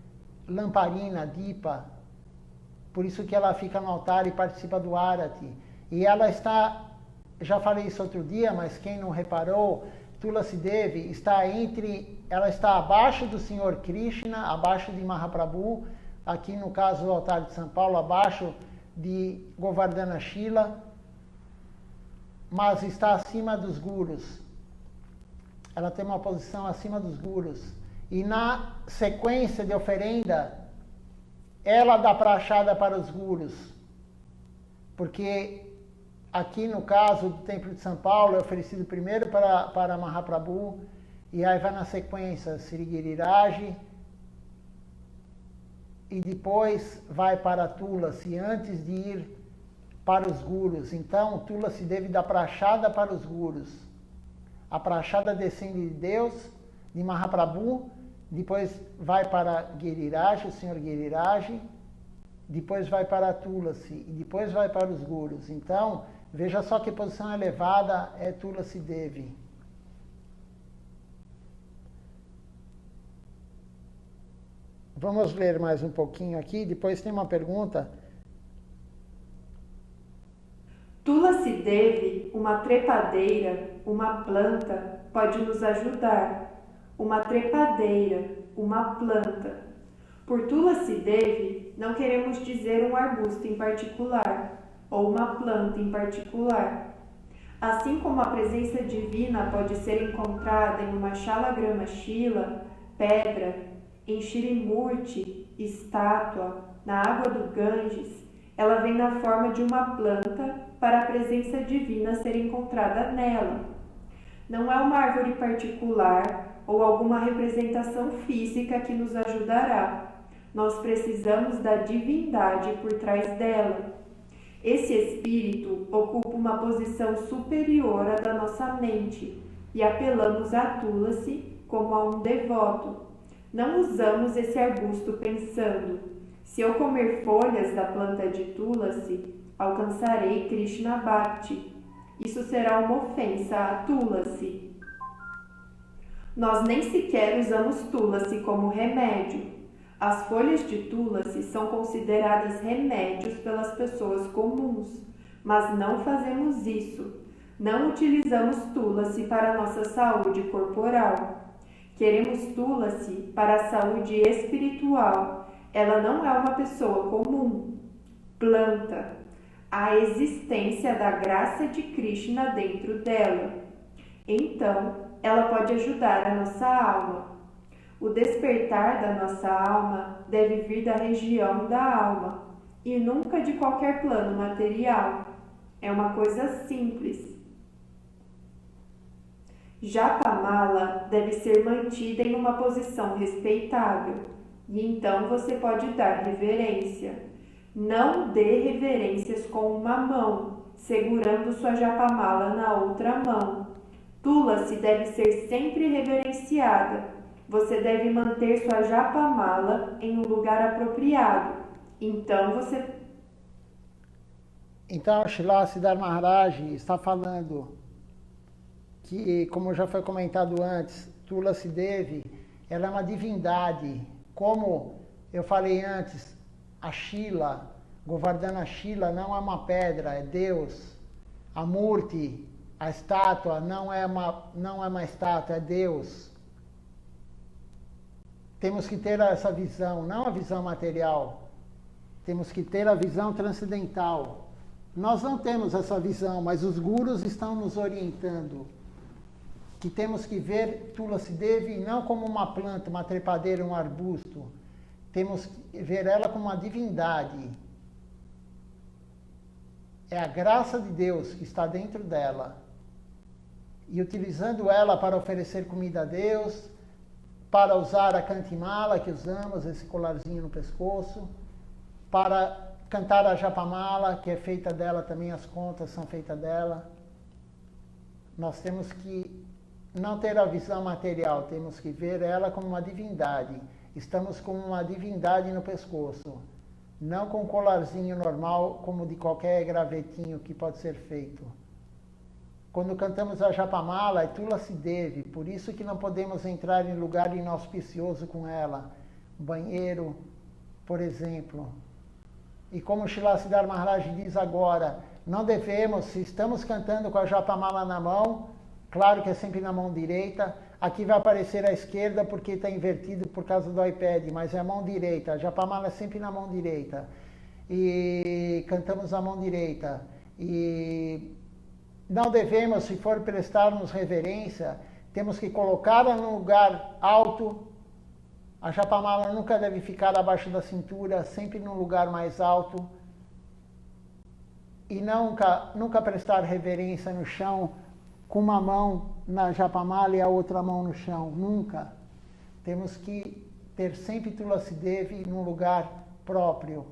lamparina, dipa. Por isso que ela fica no altar e participa do Arati. E ela está, já falei isso outro dia, mas quem não reparou, Tulasi Devi ela está abaixo do Senhor Krishna, abaixo de Mahaprabhu, aqui no caso do altar de São Paulo, abaixo de Govardhana Shila, mas está acima dos gurus. Ela tem uma posição acima dos gurus. E na sequência de oferenda, ela dá prachada para os gurus. Porque aqui no caso do Templo de São Paulo é oferecido primeiro para Mahaprabhu, e aí vai na sequência Sri Giriraj, e depois vai para Tulasi, antes de ir para os gurus. Então, Tulasi deve dar prachada para os gurus. A prachada descende de Deus, de Mahaprabhu, depois vai para Giriraj, o Senhor Giriraj, depois vai para Tulasi, e depois vai para os gurus. Então, veja só que posição elevada é Tulasi Devi. Vamos ler mais um pouquinho aqui, depois tem uma pergunta. Tulasi Devi, uma trepadeira, uma planta, pode nos ajudar. Uma trepadeira, uma planta. Por Tulasi Devi, não queremos dizer um arbusto em particular, ou uma planta em particular. Assim como a presença divina pode ser encontrada em uma Shalagrama Shila, pedra, em Shirimurti, estátua, na água do Ganges, ela vem na forma de uma planta para a presença divina ser encontrada nela. Não é uma árvore particular ou alguma representação física que nos ajudará. Nós precisamos da divindade por trás dela. Esse espírito ocupa uma posição superior à da nossa mente e apelamos a Tulasi como a um devoto. Não usamos esse arbusto pensando: se eu comer folhas da planta de Tulasi, alcançarei Krishna Bhakti. Isso será uma ofensa a Tulasi. Nós nem sequer usamos Tulasi como remédio. As folhas de Tulasi são consideradas remédios pelas pessoas comuns, mas não fazemos isso. Não utilizamos Tulasi para a nossa saúde corporal. Queremos Tulasi para a saúde espiritual. Ela não é uma pessoa comum. Planta. A existência da graça de Krishna dentro dela. Então, ela pode ajudar a nossa alma. O despertar da nossa alma deve vir da região da alma e nunca de qualquer plano material. É uma coisa simples. Japamala deve ser mantida em uma posição respeitável e então você pode dar reverência. Não dê reverências com uma mão, segurando sua japamala na outra mão. Tulasi deve ser sempre reverenciada. Você deve manter sua japamala em um lugar apropriado. Então, Srila Siddhar Maharaj está falando que, como já foi comentado antes, Tulasi Devi, ela é uma divindade. Como eu falei antes, a Shila, Govardhana Shila, não é uma pedra, é Deus. A Murti, a estátua, não é uma estátua, é Deus. Temos que ter essa visão, não a visão material. Temos que ter a visão transcendental. Nós não temos essa visão, mas os gurus estão nos orientando. Que temos que ver Tulasi Devi não como uma planta, uma trepadeira, um arbusto. Temos que ver ela como uma divindade. É a graça de Deus que está dentro dela. E utilizando ela para oferecer comida a Deus, para usar a Kantimala que usamos, esse colarzinho no pescoço, para cantar a Japamala, que é feita dela também, as contas são feitas dela. Nós temos que não ter a visão material, temos que ver ela como uma divindade. Estamos com uma divindade no pescoço, não com um colarzinho normal, como de qualquer gravetinho que pode ser feito. Quando cantamos a Japamala, é Tulasi Devi, por isso que não podemos entrar em lugar inauspicioso com ela. Banheiro, por exemplo. E como Srila Siddhar Maharaj diz agora, não devemos, se estamos cantando com a Japamala na mão, claro que é sempre na mão direita, aqui vai aparecer à esquerda porque está invertido por causa do iPad, mas é a mão direita, a Japamala é sempre na mão direita. E cantamos na mão direita. E não devemos, se for prestarmos reverência, temos que colocá-la num lugar alto. A Japamala nunca deve ficar abaixo da cintura, sempre num lugar mais alto. E nunca prestar reverência no chão, com uma mão na Japamala e a outra mão no chão. Nunca. Temos que ter sempre Tulasi Devi num lugar próprio.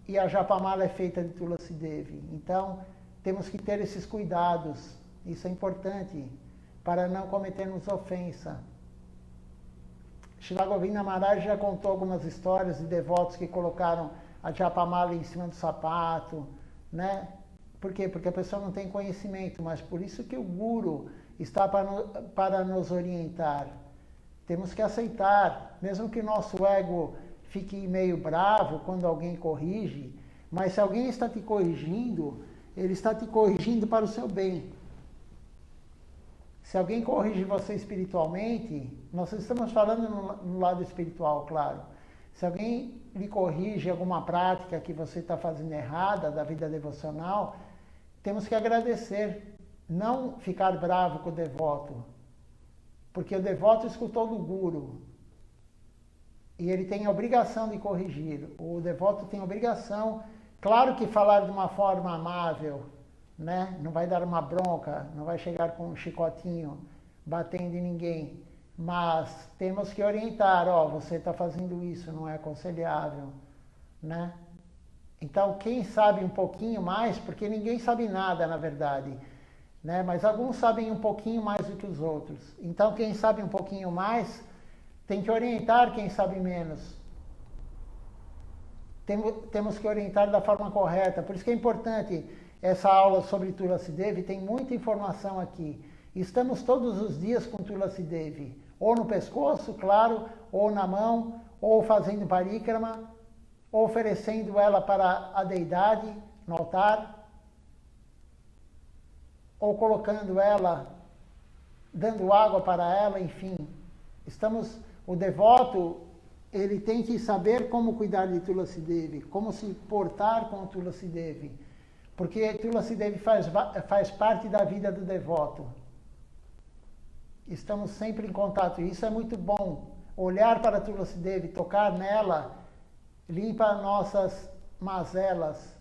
E a Japamala é feita de Tulasi Devi. Então, temos que ter esses cuidados, isso é importante, para não cometermos ofensa. Srila Govinda Maharaj já contou algumas histórias de devotos que colocaram a Japamala em cima do sapato, né? Por quê? Porque a pessoa não tem conhecimento, mas por isso que o Guru está para nos orientar. Temos que aceitar, mesmo que o nosso ego fique meio bravo quando alguém corrige, mas se alguém está te corrigindo, ele está te corrigindo para o seu bem. Se alguém corrige você espiritualmente, nós estamos falando no lado espiritual, claro. Se alguém lhe corrige alguma prática que você está fazendo errada da vida devocional, temos que agradecer, não ficar bravo com o devoto. Porque o devoto escutou do Guru. E ele tem a obrigação de corrigir. O devoto tem a obrigação, claro que falar de uma forma amável, né? Não vai dar uma bronca, não vai chegar com um chicotinho batendo em ninguém. Mas temos que orientar, você está fazendo isso, não é aconselhável, né? Então, quem sabe um pouquinho mais, porque ninguém sabe nada, na verdade, né? Mas alguns sabem um pouquinho mais do que os outros. Então, quem sabe um pouquinho mais, tem que orientar quem sabe menos. Temos que orientar da forma correta. Por isso que é importante essa aula sobre Tulasi Devi, tem muita informação aqui. Estamos todos os dias com Tulasi Devi, ou no pescoço, claro, ou na mão, ou fazendo parikrama, ou oferecendo ela para a deidade, no altar, ou colocando ela, dando água para ela, enfim. O devoto, ele tem que saber como cuidar de Tulasi Devi, como se portar com Tulasi Devi, porque Tulasi Devi faz parte da vida do devoto. Estamos sempre em contato, e isso é muito bom. Olhar para Tulasi Devi, tocar nela, limpa nossas mazelas.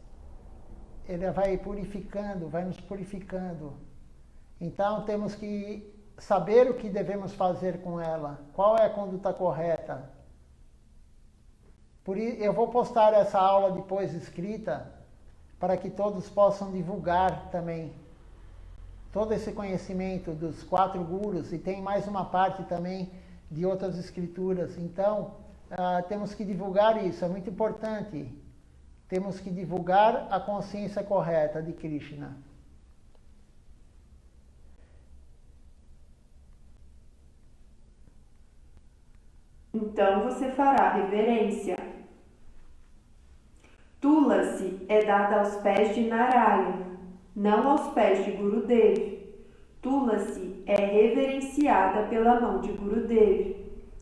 Ele vai purificando, vai nos purificando. Então temos que saber o que devemos fazer com ela, qual é a conduta correta. Eu vou postar essa aula depois escrita, para que todos possam divulgar também todo esse conhecimento dos 4 gurus, e tem mais uma parte também de outras escrituras. Então, temos que divulgar isso, é muito importante. Temos que divulgar a consciência correta de Krishna. Então você fará reverência. Tulasi é dada aos pés de Narayana, não aos pés de Gurudev. Tulasi é reverenciada pela mão de Gurudev.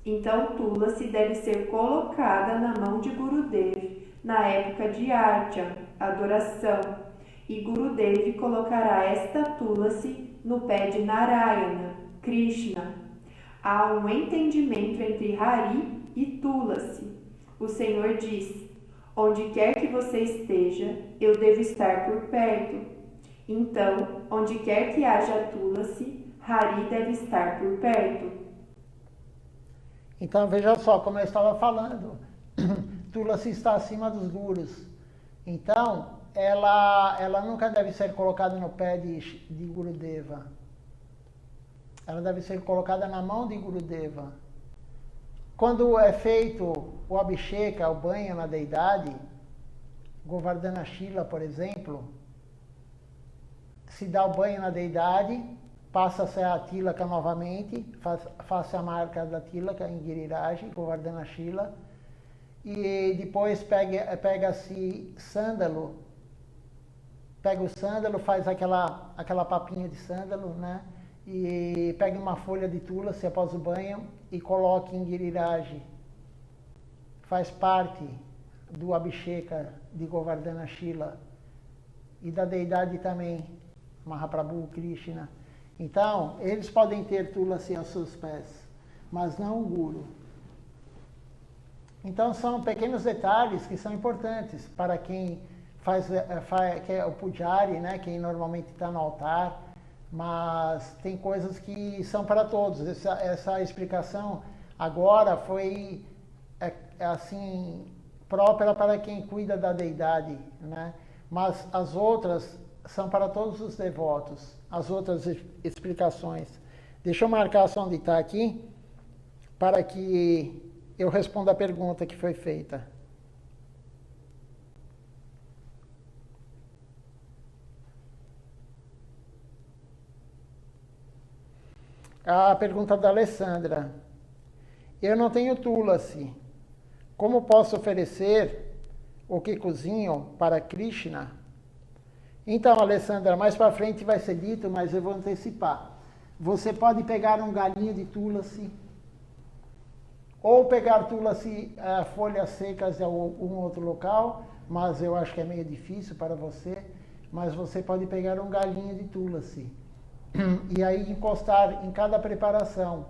Então Tulasi deve ser colocada na mão de Gurudev na época de Archan, adoração, e Gurudev colocará esta Tulasi no pé de Narayana, Krishna. Há um entendimento entre Hari e Tulasi. O Senhor diz: onde quer que você esteja, eu devo estar por perto. Então, onde quer que haja Tulasi, Hari deve estar por perto. Então, veja só, como eu estava falando, Tulasi está acima dos gurus. Então, ela nunca deve ser colocada no pé de Gurudeva. Ela deve ser colocada na mão de Gurudeva. Quando é feito o Abhisheka, o banho na deidade, Govardhana Shila, por exemplo, se dá o banho na deidade, passa-se a Tilaka novamente, faça a marca da Tilaka em Giriraj, Govardhana Shila, e depois pega-se sândalo, pega o sândalo, faz aquela papinha de sândalo, né? E pega uma folha de tulasi após o banho e coloque em Giriraj. Faz parte do Abhisheka de Govardhana Shila e da deidade também, Mahaprabhu Krishna. Então, eles podem ter tulasi aos seus pés, mas não o guru. Então, são pequenos detalhes que são importantes para quem que é o pujari, né? Quem normalmente está no altar. Mas tem coisas que são para todos. Essa explicação agora foi assim própria para quem cuida da deidade, né? Mas as outras são para todos os devotos, as outras explicações. Deixa eu marcar só onde está aqui, para que eu responda a pergunta que foi feita. A pergunta da Alessandra. Eu não tenho tulasi. Como posso oferecer o que cozinho para Krishna? Então, Alessandra, mais para frente vai ser dito, mas eu vou antecipar. Você pode pegar um galinho de tulasi, ou pegar tulasi, folhas secas em algum outro local, mas eu acho que é meio difícil para você, mas você pode pegar um galinho de tulasi. E aí encostar em cada preparação.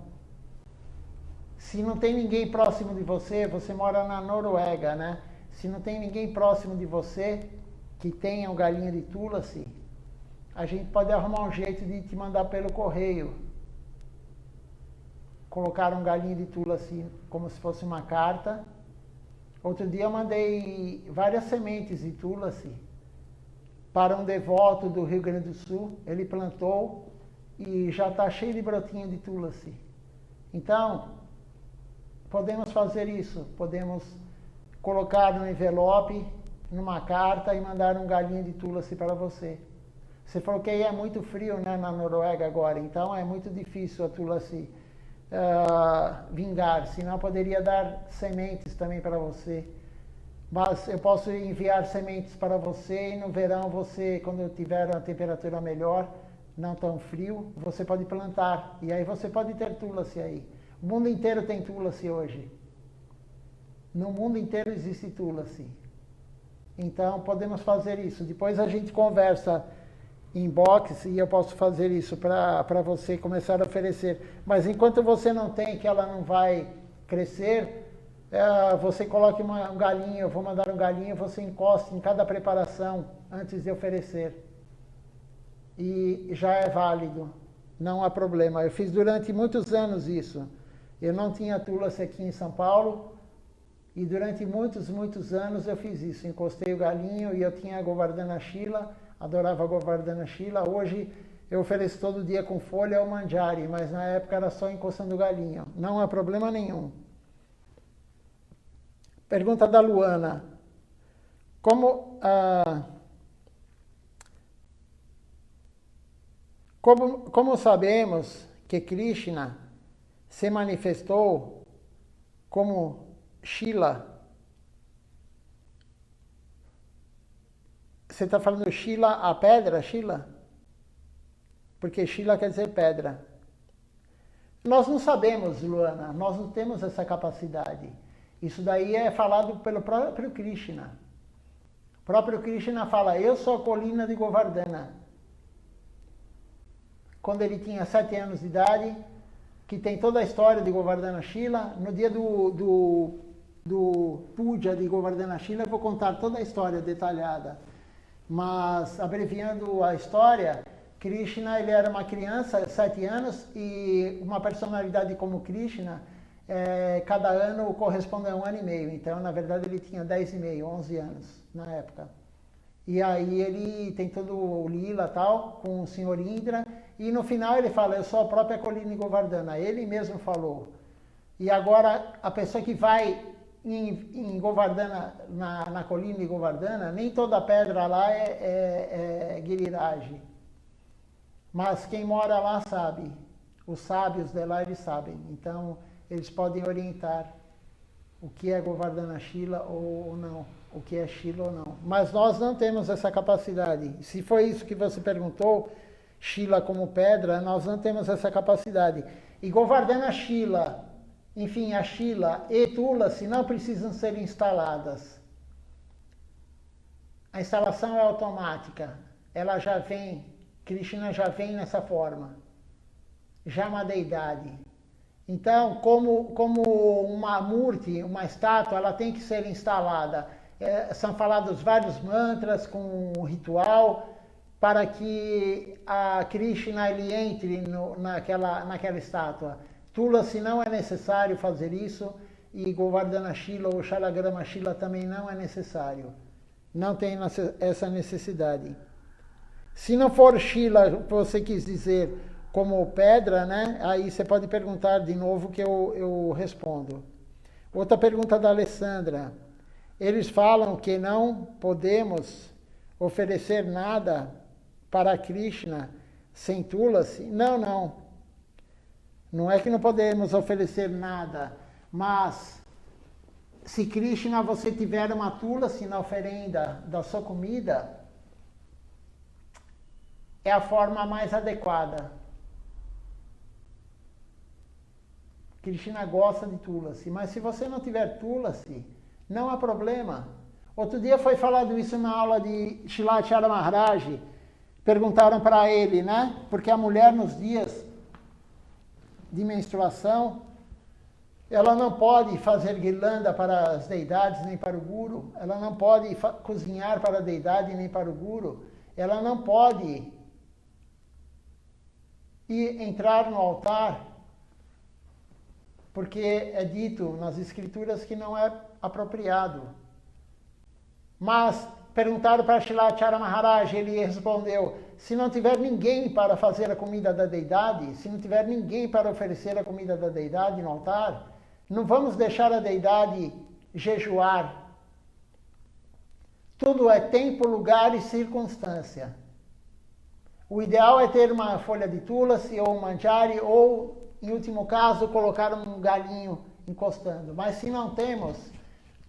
Se não tem ninguém próximo de você, você mora na Noruega, né? Se não tem ninguém próximo de você que tenha um galinho de tulasi, a gente pode arrumar um jeito de te mandar pelo correio. Colocar um galinho de tulasi como se fosse uma carta. Outro dia eu mandei várias sementes de tulasi para um devoto do Rio Grande do Sul. Ele plantou e já está cheio de brotinho de tulasi. Então, podemos fazer isso. Podemos colocar no envelope, numa carta e mandar um galinho de tulasi para você. Você falou que aí é muito frio, né, na Noruega agora, então é muito difícil a tulasi vingar, senão poderia dar sementes também para você. Mas eu posso enviar sementes para você e no verão você, quando tiver a temperatura melhor, não tão frio, você pode plantar. E aí você pode ter Tulasi aí. O mundo inteiro tem Tulasi hoje. No mundo inteiro existe Tulasi. Então podemos fazer isso. Depois a gente conversa em box e eu posso fazer isso para você começar a oferecer. Mas enquanto você não tem, que ela não vai crescer, você coloque um galinho, eu vou mandar um galinho, você encosta em cada preparação antes de oferecer. E já é válido, não há problema. Eu fiz durante muitos anos isso. Eu não tinha Tulasi aqui em São Paulo e durante muitos anos eu fiz isso. Encostei o galinho e eu tinha a Govardhana Shila, adorava a Govardhana Shila. Hoje eu ofereço todo dia com folha ou manjari, mas na época era só encostando o galinho. Não há problema nenhum. Pergunta da Luana. Como sabemos que Krishna se manifestou como Shila? Você está falando Shila, a pedra, Shila? Porque Shila quer dizer pedra. Nós não sabemos, Luana, nós não temos essa capacidade. Isso daí é falado pelo próprio Krishna. O próprio Krishna fala, eu sou a colina de Govardhana. Quando ele tinha 7 anos de idade, que tem toda a história de Govardhana Shila, no dia do puja de Govardhana Shila, eu vou contar toda a história detalhada. Mas, abreviando a história, Krishna ele era uma criança, 7 anos, e uma personalidade como Krishna, cada ano corresponde a 1 ano e meio. Então, na verdade, ele tinha 10 e meio, 11 anos na época. E aí ele tem todo o lila tal, com o Senhor Indra, e no final ele fala, eu sou a própria colina de Govardhana. Ele mesmo falou. E agora, a pessoa que vai em Govardhana, na colina de Govardhana, nem toda pedra lá é Giriraj. Mas quem mora lá sabe. Os sábios de lá, eles sabem. Então, eles podem orientar o que é Govardhana Shila ou não, o que é Shila ou não. Mas nós não temos essa capacidade. Se foi isso que você perguntou, Shila como pedra, nós não temos essa capacidade. E Govardhana Shila, enfim, a Shila e Tulasi não precisam ser instaladas. A instalação é automática. Ela já vem, Krishna já vem nessa forma. Já uma deidade. Então, como uma murti, uma estátua, ela tem que ser instalada. São falados vários mantras com um ritual para que a Krishna ele entre naquela estátua. Tulasi não é necessário fazer isso e Govardhana Shila ou Shalagrama Shila também não é necessário. Não tem essa necessidade. Se não for Shila, você quis dizer como pedra, né? Aí você pode perguntar de novo que eu respondo. Outra pergunta da Alessandra. Eles falam que não podemos oferecer nada para Krishna sem Tulasi? Não, não. Não é que não podemos oferecer nada, mas se Krishna você tiver uma Tulasi na oferenda da sua comida, é a forma mais adequada. Krishna gosta de Tulasi, mas se você não tiver Tulasi, não há problema. Outro dia foi falado isso na aula de Shilacharya Maharaj. Perguntaram para ele, né? Porque a mulher nos dias de menstruação, ela não pode fazer guirlanda para as deidades nem para o guru. Ela não pode cozinhar para a deidade nem para o guru. Ela não pode entrar no altar, porque é dito nas escrituras que não é apropriado. Mas perguntaram para Shilacharya Maharaj, ele respondeu, se não tiver ninguém para fazer a comida da deidade, se não tiver ninguém para oferecer a comida da deidade no altar, não vamos deixar a deidade jejuar. Tudo é tempo, lugar e circunstância. O ideal é ter uma folha de tulasi ou um manjari ou, em último caso, colocar um galinho encostando. Mas se não temos,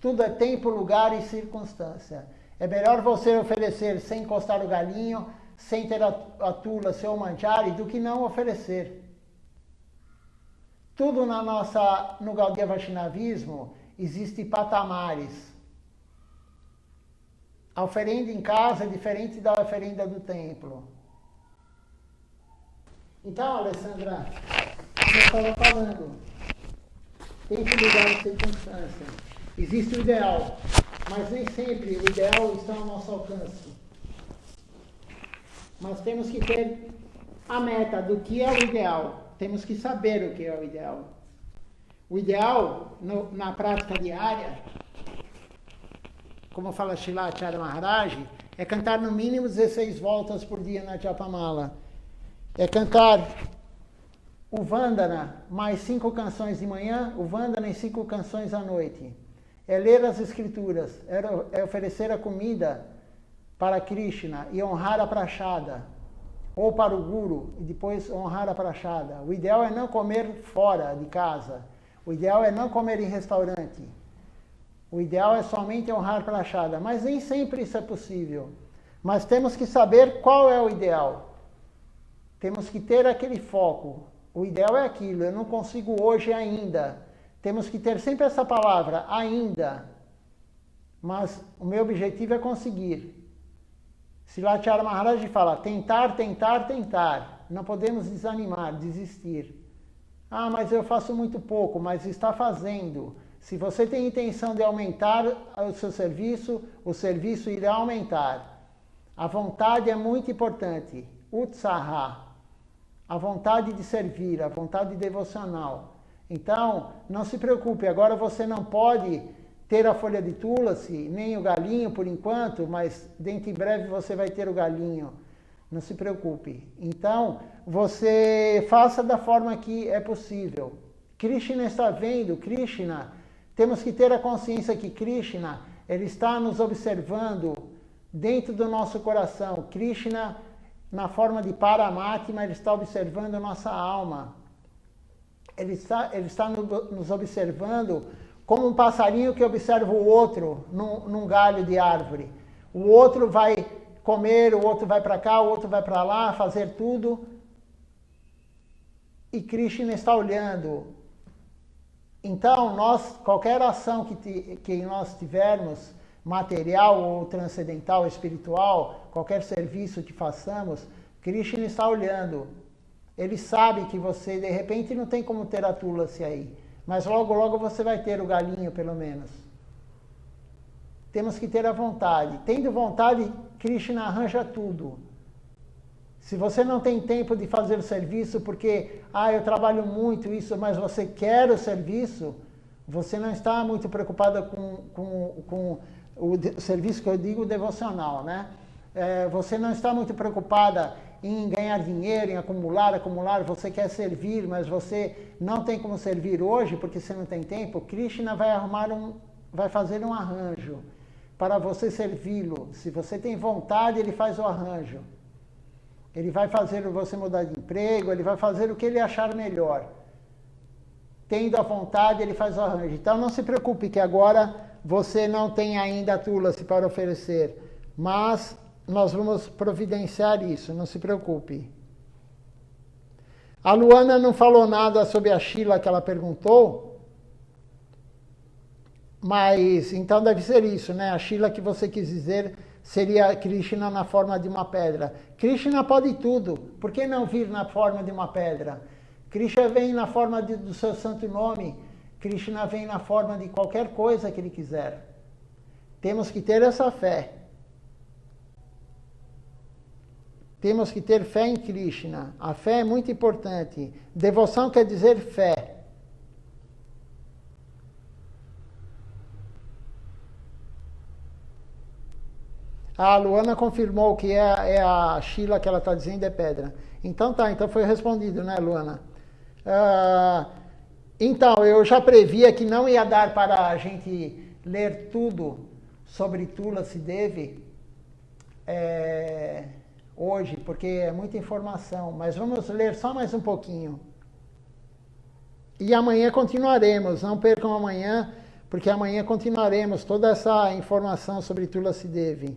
Tudo é tempo, lugar e circunstância. É melhor você oferecer sem encostar o galinho, sem ter a tula, seu manjari, do que não oferecer. Tudo no Gaudiya Vaishnavismo existe patamares. A oferenda em casa é diferente da oferenda do templo. Então, Alessandra, como eu estava falando, tempo, lugar e circunstância. Existe o ideal, mas nem sempre o ideal está ao nosso alcance. Mas temos que ter a meta do que é o ideal. Temos que saber o que é o ideal. O ideal, na prática diária, como fala Srila Acharya Maharaj, é cantar no mínimo 16 voltas por dia na Japamala. É cantar o Vandana mais 5 canções de manhã, o Vandana e 5 canções à noite. É ler as escrituras, é oferecer a comida para Krishna e honrar a prachada, ou para o Guru e depois honrar a prachada. O ideal é não comer fora de casa. O ideal é não comer em restaurante. O ideal é somente honrar a prachada, mas nem sempre isso é possível. Mas temos que saber qual é o ideal. Temos que ter aquele foco. O ideal é aquilo, eu não consigo hoje ainda. Temos que ter sempre essa palavra, ainda. Mas o meu objetivo é conseguir. Srila Acharya Maharaj fala, tentar, tentar, tentar. Não podemos desanimar, desistir. Ah, mas eu faço muito pouco, mas está fazendo. Se você tem intenção de aumentar o seu serviço, o serviço irá aumentar. A vontade é muito importante. Utsaha. A vontade de servir, a vontade devocional. Então, não se preocupe, agora você não pode ter a folha de tulasi, nem o galinho por enquanto, mas dentro em breve você vai ter o galinho. Não se preocupe. Então, você faça da forma que é possível. Krishna está vendo, Krishna, temos que ter a consciência que Krishna, ele está nos observando dentro do nosso coração. Krishna, na forma de Paramatma, ele está observando a nossa alma. Ele está nos observando como um passarinho que observa o outro num galho de árvore. O outro vai comer, o outro vai para cá, o outro vai para lá, fazer tudo. E Krishna está olhando. Então, qualquer ação que nós tivermos, material ou transcendental, espiritual, qualquer serviço que façamos, Krishna está olhando. Ele sabe que você, de repente, não tem como ter a tulasi aí. Mas logo, logo você vai ter o galinho, pelo menos. Temos que ter a vontade. Tendo vontade, Krishna arranja tudo. Se você não tem tempo de fazer o serviço porque, eu trabalho muito isso, mas você quer o serviço, você não está muito preocupada com o serviço que eu digo devocional, né? Você não está muito preocupada em ganhar dinheiro, em acumular, você quer servir, mas você não tem como servir hoje porque você não tem tempo, Krishna vai fazer um arranjo para você servi-lo. Se você tem vontade, ele faz o arranjo. Ele vai fazer você mudar de emprego, ele vai fazer o que ele achar melhor. Tendo a vontade, ele faz o arranjo. Então não se preocupe que agora você não tem ainda a tulasi para oferecer, mas nós vamos providenciar isso, não se preocupe. A Luana não falou nada sobre a Sheila que ela perguntou, mas então deve ser isso, né? A Sheila que você quis dizer seria Krishna na forma de uma pedra. Krishna pode tudo, por que não vir na forma de uma pedra? Krishna vem na forma do seu santo nome, Krishna vem na forma de qualquer coisa que ele quiser. Temos que ter essa fé. Temos que ter fé em Krishna. A fé é muito importante. Devoção quer dizer fé. A Luana confirmou que é a Sheila que ela está dizendo é pedra. Então tá, então foi respondido, né, Luana? Então, eu já previa que não ia dar para a gente ler tudo sobre Tulasi Devi hoje, porque é muita informação, mas vamos ler só mais um pouquinho. E amanhã continuaremos, não percam amanhã, porque amanhã continuaremos toda essa informação sobre Tulasi Devi.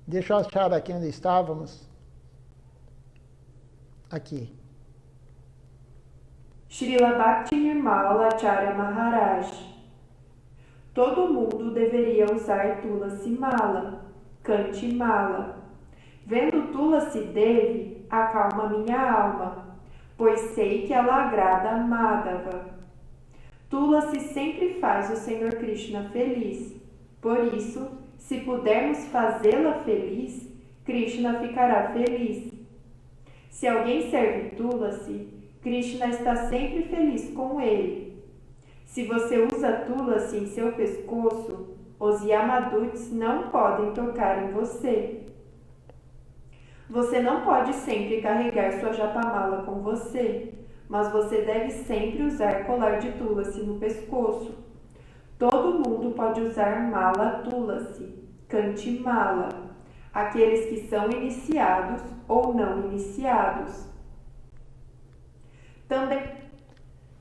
Deixa eu achar aqui onde estávamos. Aqui. Srila Bhaktinirmala Acharya Maharaj. Todo mundo deveria usar Tulasi Mala, Kanti Mala. Vendo Tulasi Devi, acalma minha alma, pois sei que ela agrada a Madhava. Tulasi sempre faz o Senhor Krishna feliz. Por isso, se pudermos fazê-la feliz, Krishna ficará feliz. Se alguém serve Tulasi, Krishna está sempre feliz com ele. Se você usa Tulasi em seu pescoço, os Yamaduts não podem tocar em você. Você não pode sempre carregar sua japamala com você, mas você deve sempre usar colar de Tulasi no pescoço. Todo mundo pode usar mala Tulasi, Kanti Mala, aqueles que são iniciados ou não iniciados. Também.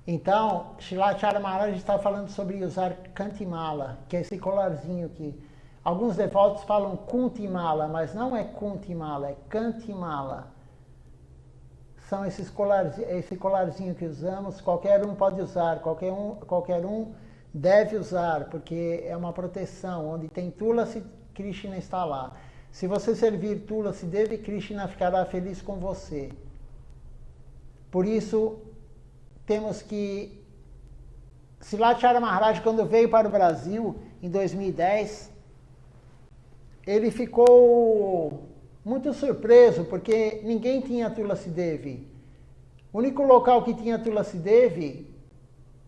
Então, Srila Acharya Maharaj está falando sobre usar Kanti Mala, que é esse colarzinho aqui. Alguns devotos falam Kunti Mala, mas não é Kunti Mala, é Kanti Mala. São esse colarzinho que usamos, qualquer um pode usar, qualquer um deve usar, porque é uma proteção. Onde tem Tulasi, Krishna está lá. Se você servir Tulasi Devi, Krishna ficará feliz com você. Por isso, temos que... Srila Acharya Maharaj, quando veio para o Brasil, em 2010, ele ficou muito surpreso, porque ninguém tinha Tulasi Devi. O único local que tinha Tulasi Devi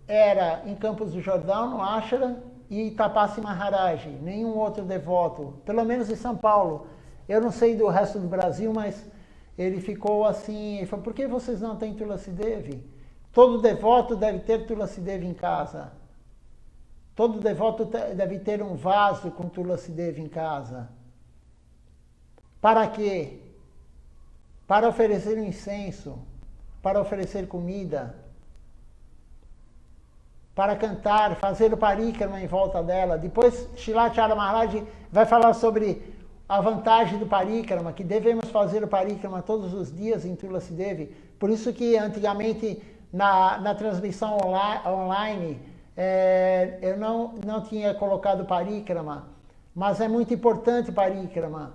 era em Campos do Jordão, no Ashram, e Tapassi Maharaj, nenhum outro devoto, pelo menos em São Paulo. Eu não sei do resto do Brasil, mas ele ficou assim, ele falou, por que vocês não têm Tulasi Devi? Todo devoto deve ter Tulasi Devi em casa. Todo devoto deve ter um vaso com Tulasi Devi em casa. Para quê? Para oferecer incenso, para oferecer comida, para cantar, fazer o parikrama em volta dela. Depois, Srila Acharya Maharaj vai falar sobre a vantagem do parikrama, que devemos fazer o parikrama todos os dias em Tulasi Devi. Por isso que antigamente na transmissão online eu não tinha colocado parikrama, mas é muito importante parikrama.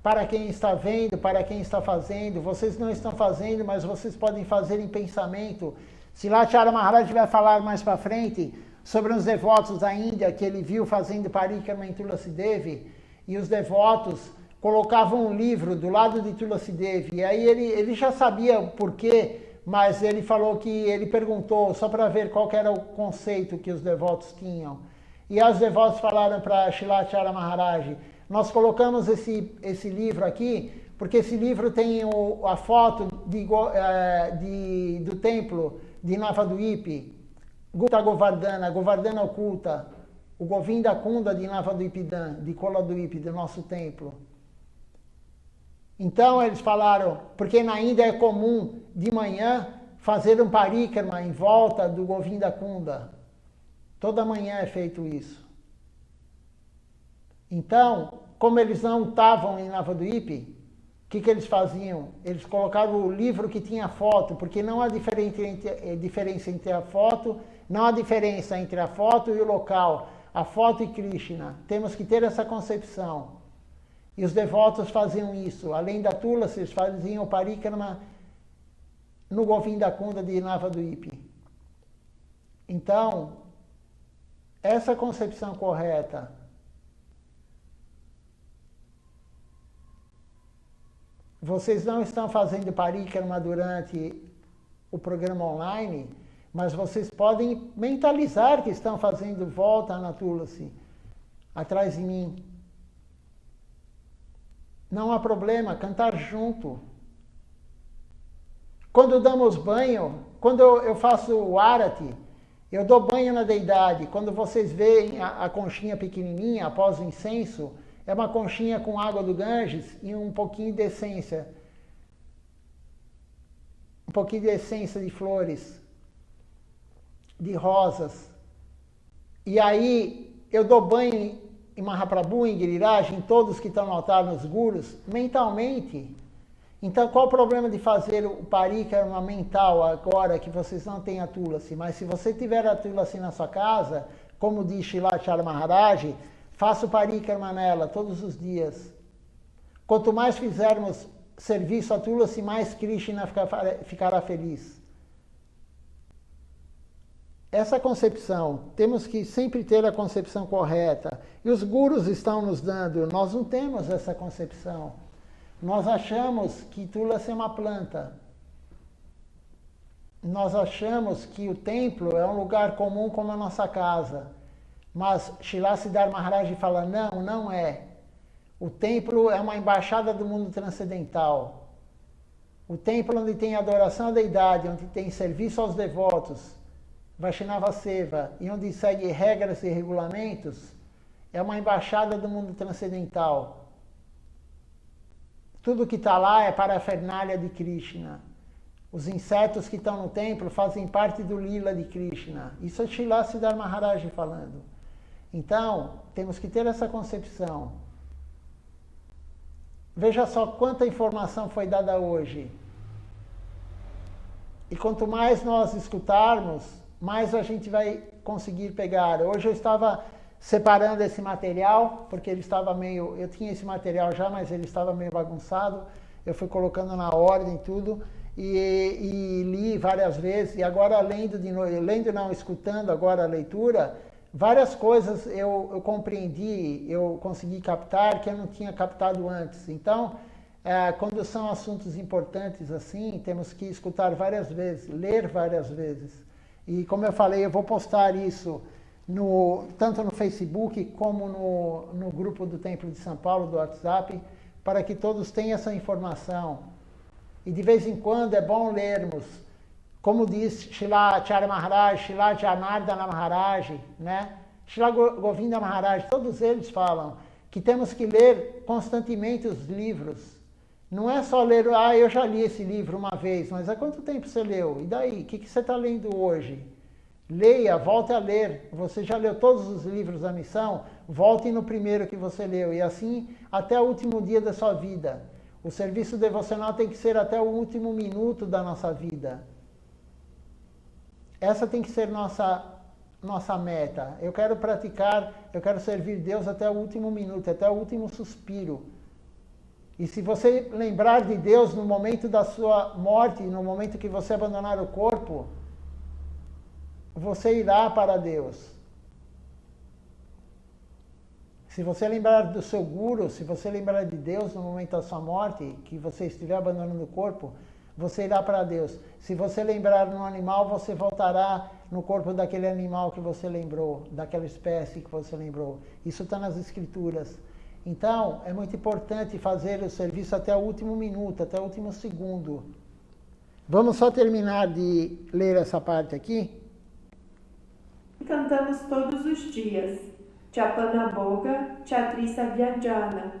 Para quem está vendo, para quem está fazendo, vocês não estão fazendo, mas vocês podem fazer em pensamento. Srila Acharya Maharaj vai falar mais para frente sobre os devotos da Índia que ele viu fazendo parikrama em Tulasi Devi, e os devotos colocavam um livro do lado de Tulasi Devi, e aí ele já sabia o porquê, mas ele falou que ele perguntou só para ver qual que era o conceito que os devotos tinham. E os devotos falaram para Srila Acharya Maharaj, nós colocamos esse livro aqui, porque esse livro tem a foto do templo de Navadvipa, Gupta Govardhana, Govardhana oculta, o Govinda Kunda de Navadvipa, de Koladvipa, do nosso templo. Então eles falaram, porque na Índia é comum de manhã fazer um parikrama em volta do Govinda Kunda. Toda manhã é feito isso. Então, como eles não estavam em Navadvipa, o que eles faziam? Eles colocaram o livro que tinha foto, porque não há diferença entre a foto, não há diferença entre a foto e o local, a foto e Krishna. Temos que ter essa concepção. E os devotos faziam isso. Além da Tulasi, eles faziam o parikrama no Govinda Kunda de Navadvipa. Então, essa concepção correta. Vocês não estão fazendo parikrama durante o programa online, mas vocês podem mentalizar que estão fazendo volta na Tulasi, atrás de mim. Não há problema, cantar junto. Quando damos banho, quando eu faço o arati, eu dou banho na deidade. Quando vocês veem a conchinha pequenininha após o incenso, é uma conchinha com água do Ganges e um pouquinho de essência. Um pouquinho de essência de flores. de rosas. E aí eu dou banho em Mahaprabhu, em Giriraj, em todos que estão no altar, nos gurus, mentalmente. Então, qual o problema de fazer o parikrama mental agora que vocês não têm a Tulasi? Mas se você tiver a Tulasi na sua casa, como diz Shilacharya Maharaj, faça o parikrama nela todos os dias. Quanto mais fizermos serviço a Tulasi, mais Krishna ficará feliz. Essa concepção, temos que sempre ter a concepção correta. E os gurus estão nos dando, nós não temos essa concepção. Nós achamos que Tulasi é uma planta. Nós achamos que o templo é um lugar comum como a nossa casa. Mas Srila Siddhar Maharaj fala, não, não é. O templo é uma embaixada do mundo transcendental. O templo onde tem adoração à deidade, onde tem serviço aos devotos, Vaishnava Seva, e onde segue regras e regulamentos, é uma embaixada do mundo transcendental. Tudo que está lá é parafernália de Krishna. Os insetos que estão no templo fazem parte do lila de Krishna. Isso é Srila Siddhar Maharaj falando. Então, temos que ter essa concepção. Veja só quanta informação foi dada hoje. E quanto mais nós escutarmos, mais a gente vai conseguir pegar. Hoje eu estava separando esse material, porque ele estava meio... Eu tinha esse material já, mas ele estava meio bagunçado. Eu fui colocando na ordem tudo e li várias vezes. E agora, escutando agora a leitura, várias coisas eu compreendi, eu consegui captar que eu não tinha captado antes. Então, quando são assuntos importantes assim, temos que escutar várias vezes, ler várias vezes. E como eu falei, eu vou postar isso tanto no Facebook como no grupo do Templo de São Paulo, do WhatsApp, para que todos tenham essa informação. E de vez em quando é bom lermos, como diz Srila Acharya Maharaj, Srila Janardana Maharaj, né? Srila Govinda Maharaj, todos eles falam que temos que ler constantemente os livros. Não é só ler, eu já li esse livro uma vez, mas há quanto tempo você leu? E daí? O que você está lendo hoje? Leia, volte a ler. Você já leu todos os livros da missão? Volte no primeiro que você leu. E assim até o último dia da sua vida. O serviço devocional tem que ser até o último minuto da nossa vida. Essa tem que ser nossa meta. Eu quero praticar, eu quero servir Deus até o último minuto, até o último suspiro. E se você lembrar de Deus no momento da sua morte, no momento que você abandonar o corpo, você irá para Deus. Se você lembrar do seu guru, se você lembrar de Deus no momento da sua morte, que você estiver abandonando o corpo, você irá para Deus. Se você lembrar no animal, você voltará no corpo daquele animal que você lembrou, daquela espécie que você lembrou. Isso está nas Escrituras. Então, é muito importante fazer o serviço até o último minuto, até o último segundo. Vamos só terminar de ler essa parte aqui. Cantamos todos os dias, Japanaboga Chatrisa Vyajana.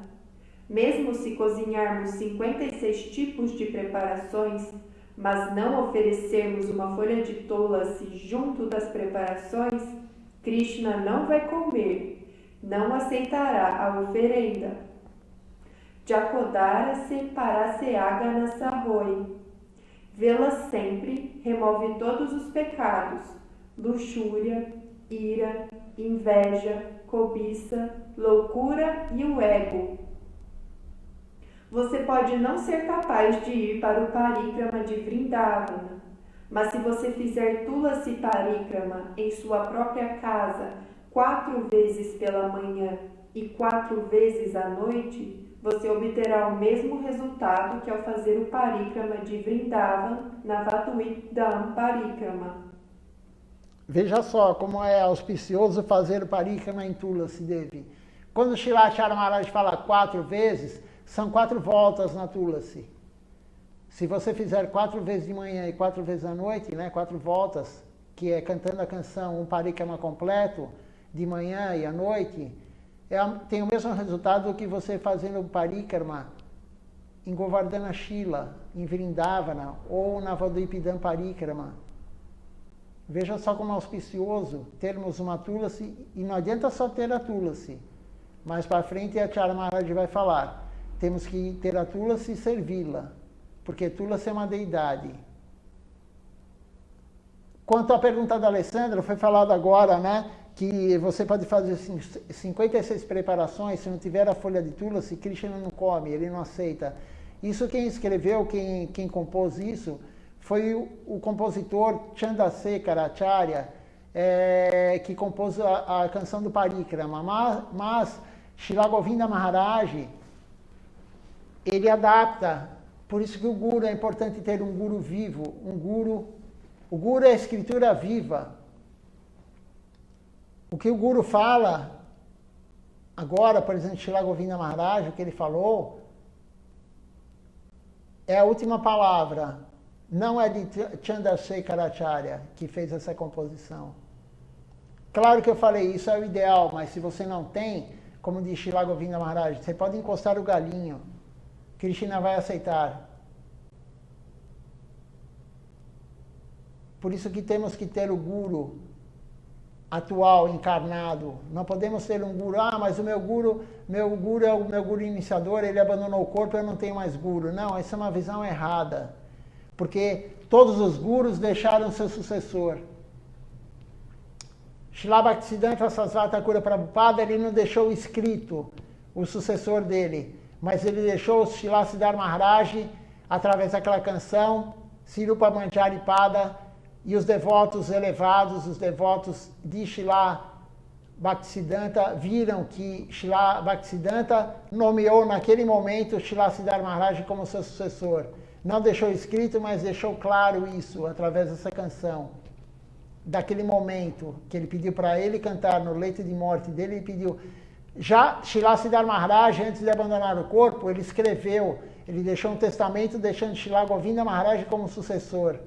Mesmo se cozinharmos 56 tipos de preparações, mas não oferecermos uma folha de tulasi junto das preparações, Krishna não vai comer, não aceitará a oferenda. Jakodara-se paraseagana sarroi. Vê-la sempre remove todos os pecados, luxúria, ira, inveja, cobiça, loucura e o ego. Você pode não ser capaz de ir para o parikrama de Vrindavana, mas se você fizer Tulasi Parikrama em sua própria casa 4 vezes pela manhã e 4 vezes à noite, você obterá o mesmo resultado que ao fazer o Parikrama de Vrindavan na Vatuidam Parikrama. Veja só como é auspicioso fazer o Parikrama em Tulasi Devi. Quando Srila Acharya Maharaj fala 4 vezes, são 4 voltas na Tulasi. Se você fizer 4 vezes de manhã e 4 vezes à noite, né, 4 voltas, que é cantando a canção, um Parikrama completo, de manhã e à noite, tem o mesmo resultado do que você fazendo o Parikrama em Govardhana Shila, em Vrindavana, ou na Vadvipidam Parikrama. Veja só como é auspicioso termos uma Tulasi, e não adianta só ter a Tulasi. Mais para frente a Acharya Maharaj vai falar, temos que ter a Tulasi e servi-la, porque Tulasi é uma deidade. Quanto à pergunta da Alessandra, foi falado agora, né, que você pode fazer 56 preparações, se não tiver a folha de Tulasi, Krishna não come, ele não aceita. Isso quem escreveu, quem compôs isso, foi o compositor Chandrasekhara Acharya, que compôs a canção do Parikrama. Mas Srila Govinda Maharaj, ele adapta. Por isso que o Guru, é importante ter um Guru vivo. O Guru é a escritura viva. O que o Guru fala, agora, por exemplo, Srila Govinda Maharaj, o que ele falou, é a última palavra. Não é de Chandrasekhara Acharya que fez essa composição. Claro que eu falei, isso é o ideal, mas se você não tem, como diz Srila Govinda Maharaj, você pode encostar o galinho. Krishna vai aceitar. Por isso que temos que ter o Guru atual, encarnado. Não podemos ter um Guru, mas o meu Guru é o meu Guru iniciador, ele abandonou o corpo, eu não tenho mais Guru. Não, essa é uma visão errada. Porque todos os Gurus deixaram seu sucessor. Srila Bhaktisiddhanta Sarasvati Thakura Prabhupada, ele não deixou escrito o sucessor dele, mas ele deixou o Srila Siddhar Maharaj, através daquela canção, Sirupa Manjari Pada, e os devotos elevados, os devotos de Srila Bhaktisiddhanta, viram que Srila Bhaktisiddhanta nomeou naquele momento Srila Siddhar Maharaj como seu sucessor. Não deixou escrito, mas deixou claro isso através dessa canção. Daquele momento que ele pediu para ele cantar no leito de morte dele, ele pediu. Já Srila Siddhar Maharaj, antes de abandonar o corpo, ele escreveu, ele deixou um testamento deixando Srila Govinda Maharaj como sucessor.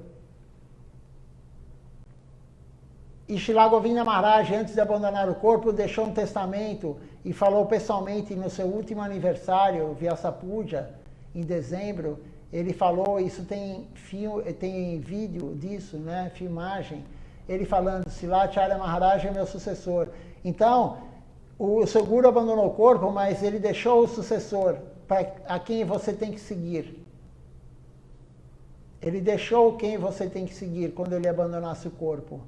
E Srila Govinda Maharaj, antes de abandonar o corpo, deixou um testamento e falou pessoalmente no seu último aniversário, Vyasa Puja, em dezembro, ele falou, isso tem vídeo disso, né, filmagem, ele falando, Srila Acharya Maharaj é meu sucessor. Então, o seu Guru abandonou o corpo, mas ele deixou o sucessor, a quem você tem que seguir. Ele deixou quem você tem que seguir quando ele abandonasse o corpo.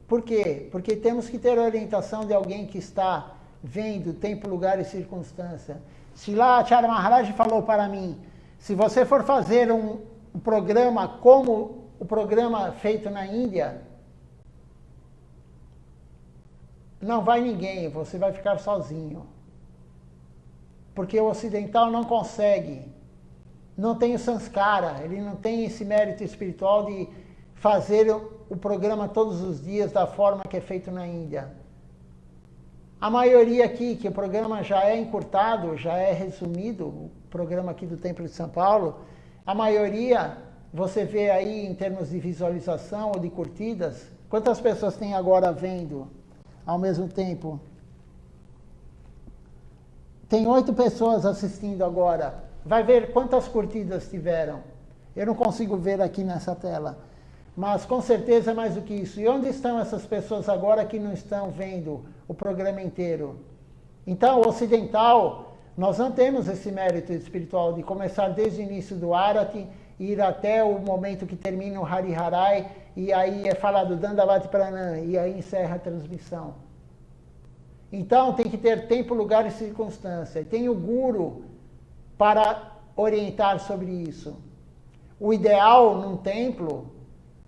Por quê? Porque temos que ter a orientação de alguém que está vendo tempo, lugar e circunstância. Srila Acharya Maharaj falou para mim, se você for fazer um programa como o programa feito na Índia, não vai ninguém, você vai ficar sozinho. Porque o ocidental não consegue, não tem o sanskara, ele não tem esse mérito espiritual de fazer o programa todos os dias da forma que é feito na Índia. A maioria aqui, que o programa já é encurtado, já é resumido, o programa aqui do Templo de São Paulo, a maioria, você vê aí em termos de visualização ou de curtidas, quantas pessoas tem agora vendo ao mesmo tempo? Tem 8 pessoas assistindo agora. Vai ver quantas curtidas tiveram. Eu não consigo ver aqui nessa tela. Mas com certeza é mais do que isso. E onde estão essas pessoas agora que não estão vendo o programa inteiro? Então, o ocidental, nós não temos esse mérito espiritual de começar desde o início do Arati, ir até o momento que termina o Hariharai, e aí é falado Dandavati Pranam, e aí encerra a transmissão. Então, tem que ter tempo, lugar e circunstância. E tem o Guru para orientar sobre isso. O ideal num templo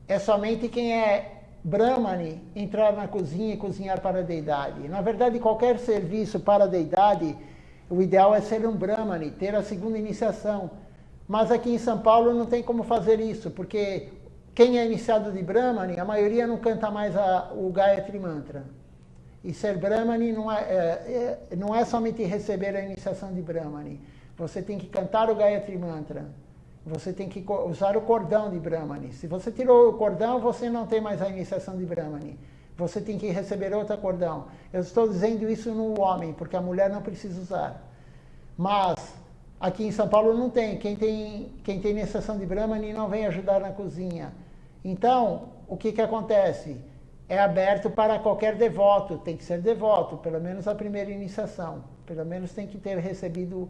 é somente quem é Brahmani entrar na cozinha e cozinhar para a deidade. Na verdade, qualquer serviço para a deidade, o ideal é ser um Brahmani, ter a segunda iniciação. Mas aqui em São Paulo não tem como fazer isso, porque quem é iniciado de Brahmani, a maioria não canta mais o Gayatri Mantra. E ser Brahmani não é somente receber a iniciação de Brahmani. Você tem que cantar o Gayatri Mantra. Você tem que usar o cordão de Brahmani. Se você tirou o cordão, você não tem mais a iniciação de Brahmani. Você tem que receber outro cordão. Eu estou dizendo isso no homem, porque a mulher não precisa usar. Mas Aqui em São Paulo não tem. Quem tem iniciação de Brahmani não vem ajudar na cozinha. Então, o que acontece? É aberto para qualquer devoto, tem que ser devoto, pelo menos a primeira iniciação. Pelo menos tem que ter recebido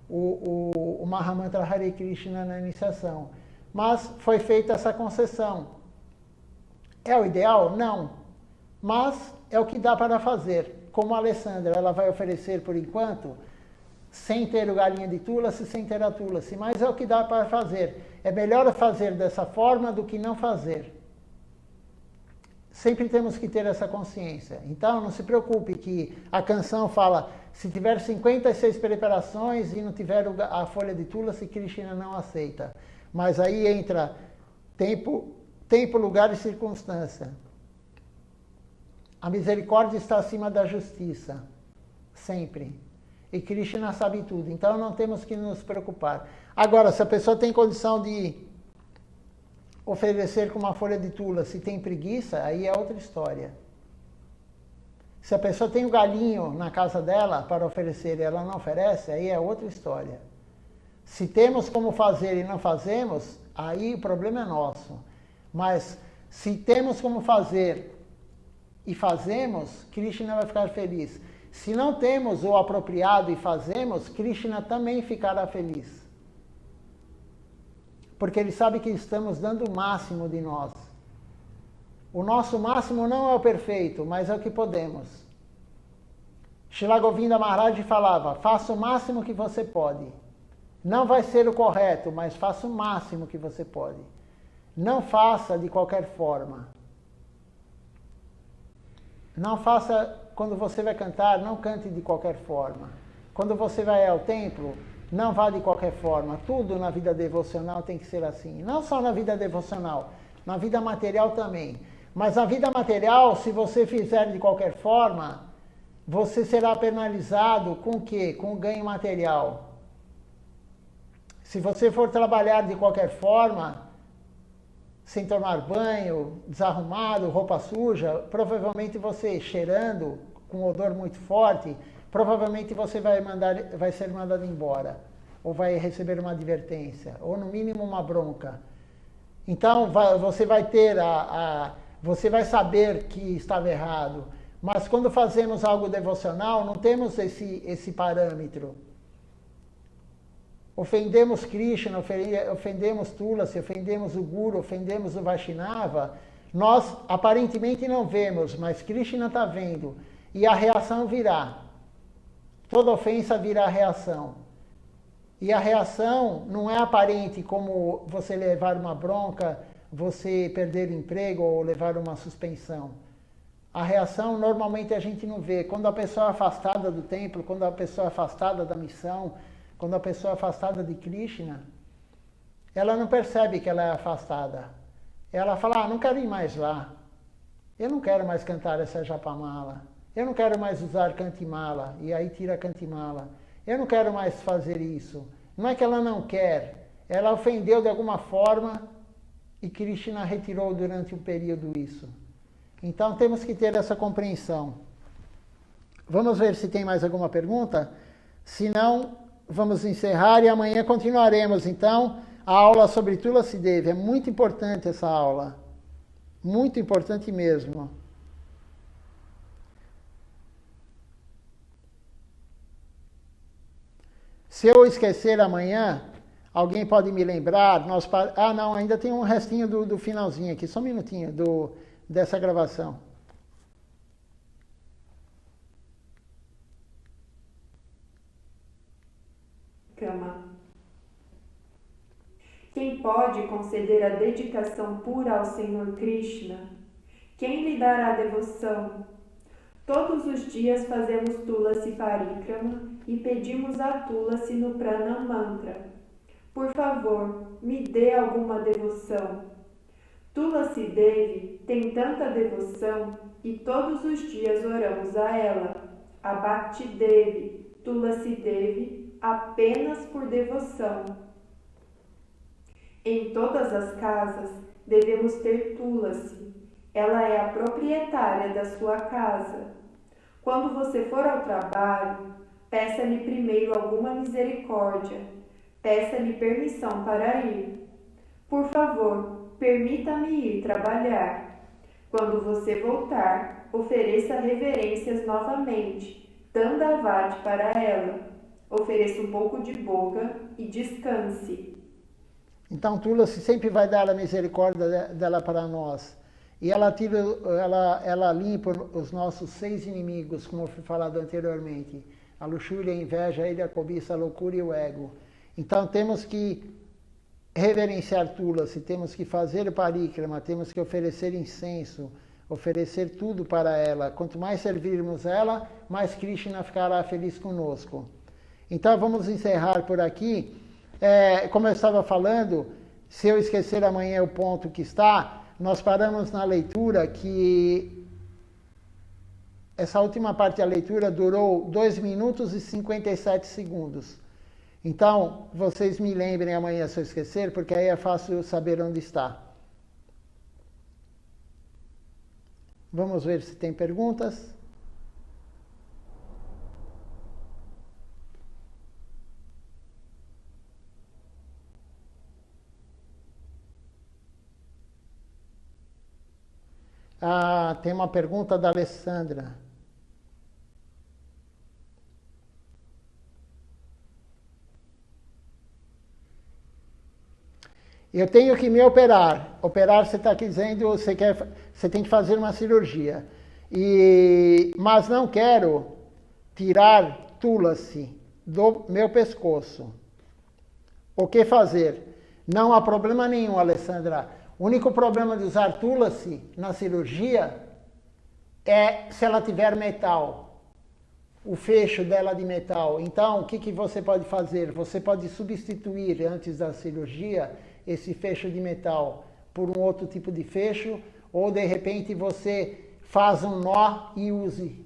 o Mahamantra Hare Krishna na iniciação. Mas foi feita essa concessão. É o ideal? Não. Mas é o que dá para fazer. Como a Alessandra, ela vai oferecer por enquanto, sem ter o galinha de Tulasi, sem ter a Tulasi. Mas é o que dá para fazer. É melhor fazer dessa forma do que não fazer. Sempre temos que ter essa consciência. Então, não se preocupe que a canção fala, se tiver 56 preparações e não tiver a folha de Tulasi, Krishna não aceita. Mas aí entra tempo, lugar e circunstância. A misericórdia está acima da justiça. Sempre. E Krishna sabe tudo. Então, não temos que nos preocupar. Agora, se a pessoa tem condição de oferecer com uma folha de tula, se tem preguiça, aí é outra história. Se a pessoa tem um galinho na casa dela para oferecer e ela não oferece, aí é outra história. Se temos como fazer e não fazemos, aí o problema é nosso. Mas se temos como fazer e fazemos, Krishna vai ficar feliz. Se não temos o apropriado e fazemos, Krishna também ficará feliz. Porque ele sabe que estamos dando o máximo de nós. O nosso máximo não é o perfeito, mas é o que podemos. Srila Govinda Maharaj falava, faça o máximo que você pode. Não vai ser o correto, mas faça o máximo que você pode. Não faça de qualquer forma. Não faça, quando você vai cantar, não cante de qualquer forma. Quando você vai ao templo, não vá de qualquer forma. Tudo na vida devocional tem que ser assim. Não só na vida devocional, na vida material também. Mas na vida material, se você fizer de qualquer forma, você será penalizado com o quê? Com o ganho material. Se você for trabalhar de qualquer forma, sem tomar banho, desarrumado, roupa suja, provavelmente você cheirando, com um odor muito forte, provavelmente você vai ser mandado embora, ou vai receber uma advertência, ou no mínimo uma bronca. Então você vai você vai saber que estava errado, mas quando fazemos algo devocional, não temos esse parâmetro. Ofendemos Krishna, ofendemos Tulasi, ofendemos o Guru, ofendemos o Vaishnava, nós aparentemente não vemos, mas Krishna está vendo, e a reação virá. Toda ofensa virá reação. E a reação não é aparente como você levar uma bronca, você perder o emprego ou levar uma suspensão. A reação normalmente a gente não vê. Quando a pessoa é afastada do templo, quando a pessoa é afastada da missão, quando a pessoa é afastada de Krishna, ela não percebe que ela é afastada. Ela fala, não quero ir mais lá. Eu não quero mais cantar essa japamala. Eu não quero mais usar cantimala, e aí tira a cantimala. Eu não quero mais fazer isso. Não é que ela não quer, ela ofendeu de alguma forma e Krishna retirou durante um período isso. Então temos que ter essa compreensão. Vamos ver se tem mais alguma pergunta? Se não, vamos encerrar e amanhã continuaremos então a aula sobre Tulasi Devi. É muito importante essa aula. Muito importante mesmo. Se eu esquecer amanhã, alguém pode me lembrar. Ah, não, ainda tem um restinho do finalzinho aqui. Só um minutinho dessa gravação. Kama. Quem pode conceder a dedicação pura ao Senhor Krishna? Quem lhe dará devoção? Todos os dias fazemos Tulasi Parikrama e pedimos a Tulasi no Pranam Mantra. Por favor, me dê alguma devoção. Tulasi Devi tem tanta devoção e todos os dias oramos a ela. A Bhakti Devi, Tulasi Devi, apenas por devoção. Em todas as casas devemos ter Tulasi. Ela é a proprietária da sua casa. Quando você for ao trabalho, Peça-lhe primeiro alguma misericórdia. Peça-lhe permissão para ir. Por favor, permita-me ir trabalhar. Quando você voltar, ofereça reverências novamente, Dandavati para ela. Ofereça um pouco de boga e descanse. Então, Tulasi sempre vai dar a misericórdia dela para nós. E ela limpa os nossos 6 inimigos, como foi falado anteriormente. A luxúria, a inveja, a ira, a cobiça, a loucura e o ego. Então, temos que reverenciar Tulasi, temos que fazer parikrama, temos que oferecer incenso, oferecer tudo para ela. Quanto mais servirmos ela, mais Krishna ficará feliz conosco. Então, vamos encerrar por aqui. Como eu estava falando, se eu esquecer amanhã o ponto que está, nós paramos na leitura que essa última parte da leitura durou 2 minutos e 57 segundos. Então, vocês me lembrem amanhã se eu esquecer, porque aí é fácil saber onde está. Vamos ver se tem perguntas. Tem uma pergunta da Alessandra. Eu tenho que me operar. Operar, você está dizendo, você tem que fazer uma cirurgia. Mas não quero tirar Tulasi do meu pescoço. O que fazer? Não há problema nenhum, Alessandra. O único problema de usar Tulasi na cirurgia é se ela tiver metal. O fecho dela de metal. Então, o que você pode fazer? Você pode substituir, antes da cirurgia, esse fecho de metal por um outro tipo de fecho, ou de repente você faz um nó e use.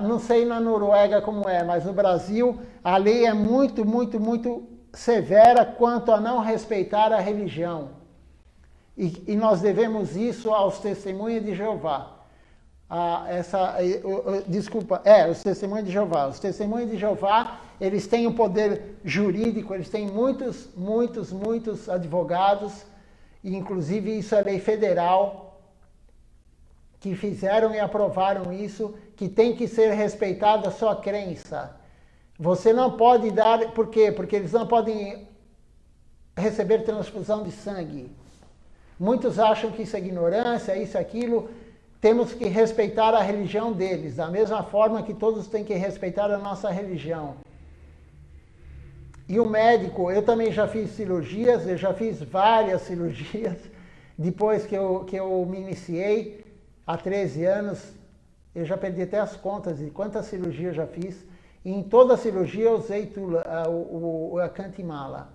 Não sei na Noruega como é, mas no Brasil a lei é muito, muito, muito severa quanto a não respeitar a religião. E nós devemos isso aos testemunhos de Jeová. Os testemunhos de Jeová. Os testemunhos de Jeová, eles têm um poder jurídico, eles têm muitos, muitos, muitos advogados, e inclusive isso é lei federal, que fizeram e aprovaram isso, que tem que ser respeitada a sua crença. Você não pode dar... Por quê? Porque eles não podem receber transfusão de sangue. Muitos acham que isso é ignorância, isso, aquilo. Temos que respeitar a religião deles, da mesma forma que todos têm que respeitar a nossa religião. E o médico, eu também já fiz cirurgias, eu já fiz várias cirurgias. Depois que eu me iniciei, há 13 anos, eu já perdi até as contas de quantas cirurgias já fiz. E em toda a cirurgia eu usei a Kantimala.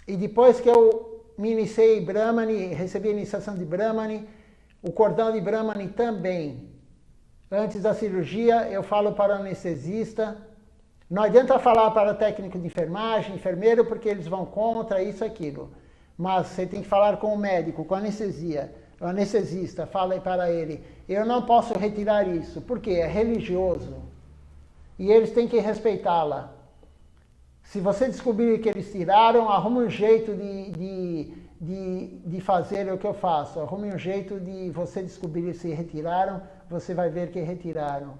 E depois que eu me iniciei em Brahmani, recebi a iniciação de Brahmani, o cordão de Brahmani também. Antes da cirurgia, eu falo para o anestesista. Não adianta falar para o técnico de enfermagem, enfermeiro, porque eles vão contra isso e aquilo. Mas você tem que falar com o médico, com a anestesia. O anestesista, fala para ele, eu não posso retirar isso, porque é religioso. E eles têm que respeitá-la. Se você descobrir que eles tiraram, arrume um jeito de fazer o que eu faço. Arrume um jeito de você descobrir se retiraram, você vai ver que retiraram.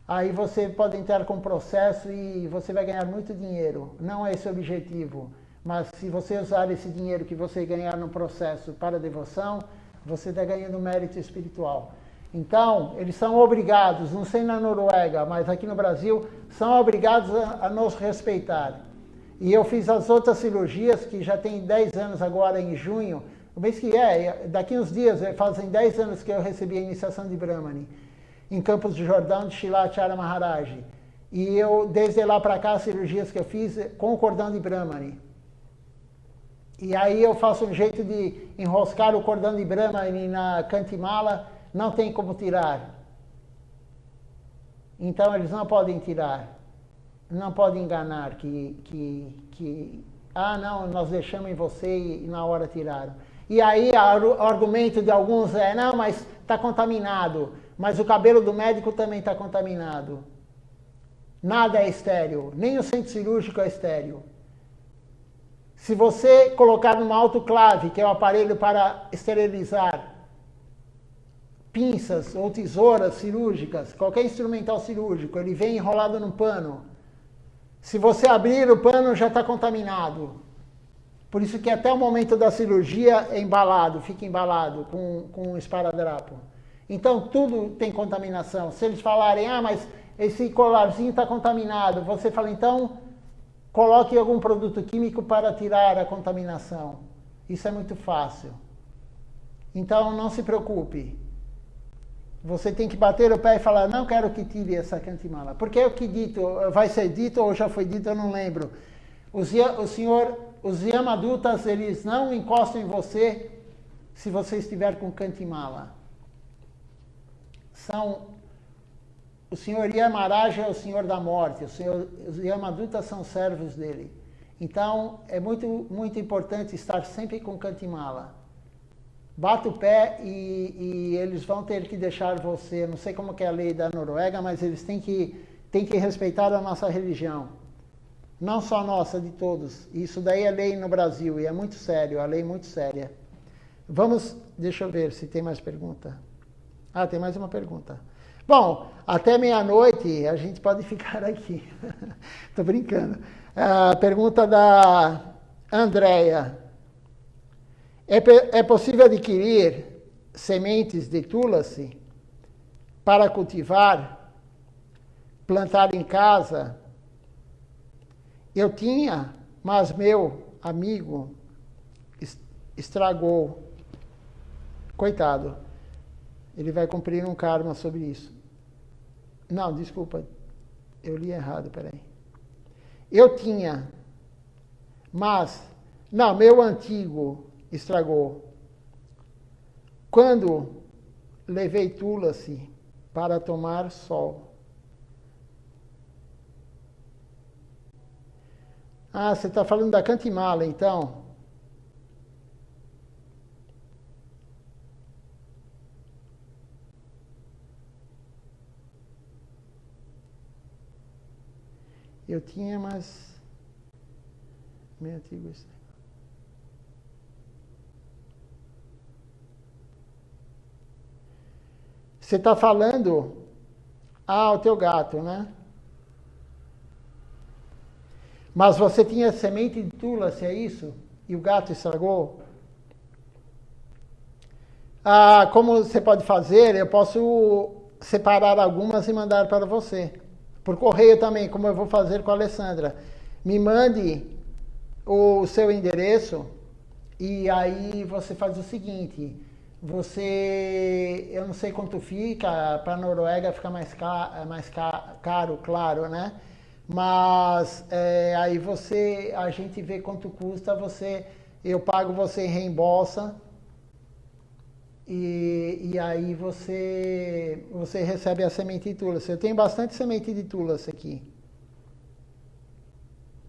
Aí você pode entrar com processo e você vai ganhar muito dinheiro. Não é esse o objetivo. Mas se você usar esse dinheiro que você ganhar no processo para devoção, você está ganhando mérito espiritual. Então, eles são obrigados, não sei na Noruega, mas aqui no Brasil, são obrigados a nos respeitar. E eu fiz as outras cirurgias, que já tem 10 anos agora em junho, o mês que daqui uns dias, fazem 10 anos que eu recebi a iniciação de Brahmani, em Campos do Jordão, de Shilacharya Maharaj. E eu, desde lá para cá, as cirurgias que eu fiz com o cordão de Brahmani. E aí eu faço um jeito de enroscar o cordão de Brahmani na Kantimala, não tem como tirar. Então eles não podem tirar. Não podem enganar não, nós deixamos em você e na hora tiraram. E aí o argumento de alguns não, mas está contaminado. mas o cabelo do médico também está contaminado. Nada é estéril, nem o centro cirúrgico é estéril. Se você colocar numa autoclave, que é o aparelho para esterilizar pinças ou tesouras cirúrgicas, qualquer instrumental cirúrgico, ele vem enrolado num pano. Se você abrir o pano, já está contaminado. Por isso que até o momento da cirurgia é embalado, fica embalado com um esparadrapo. Então, tudo tem contaminação. Se eles falarem, mas esse colarzinho está contaminado, você fala, então, coloque algum produto químico para tirar a contaminação. Isso é muito fácil. Então, não se preocupe. Você tem que bater o pé e falar, não quero que tire essa cantimala. Porque é o que dito, vai ser dito ou já foi dito, eu não lembro. Os Yamadutas, eles não encostam em você se você estiver com cantimala. O senhor Yamaraj é o senhor da morte, os Yamadutas são servos dele. Então, é muito, muito importante estar sempre com cantimala. Bata o pé e eles vão ter que deixar você, não sei como que é a lei da Noruega, mas eles têm que respeitar a nossa religião. Não só a nossa, de todos. Isso daí é lei no Brasil e é muito sério, a lei é muito séria. Deixa eu ver se tem mais pergunta. Tem mais uma pergunta. Bom, até meia-noite a gente pode ficar aqui. Estou brincando. A pergunta da Andréia. É possível adquirir sementes de tulasi para cultivar, plantar em casa? Eu tinha, mas meu amigo estragou. Coitado. Ele vai cumprir um karma sobre isso. Não, desculpa. Eu li errado, peraí. Eu tinha, mas... Não, meu antigo estragou. Quando levei tulasi para tomar sol. Você está falando da cantimala, então? Eu tinha, mas... Meu antigo estragou. Você está falando... o teu gato, né? Mas você tinha semente de tulasi, é isso? E o gato estragou? Como você pode fazer? Eu posso separar algumas e mandar para você. Por correio também, como eu vou fazer com a Alessandra. Me mande o seu endereço e aí você faz o seguinte... eu não sei quanto fica, para a Noruega fica mais caro, claro, né? Mas aí a gente vê quanto custa, eu pago, você reembolsa e aí você recebe a semente de tulasi. Eu tenho bastante semente de tulasi aqui.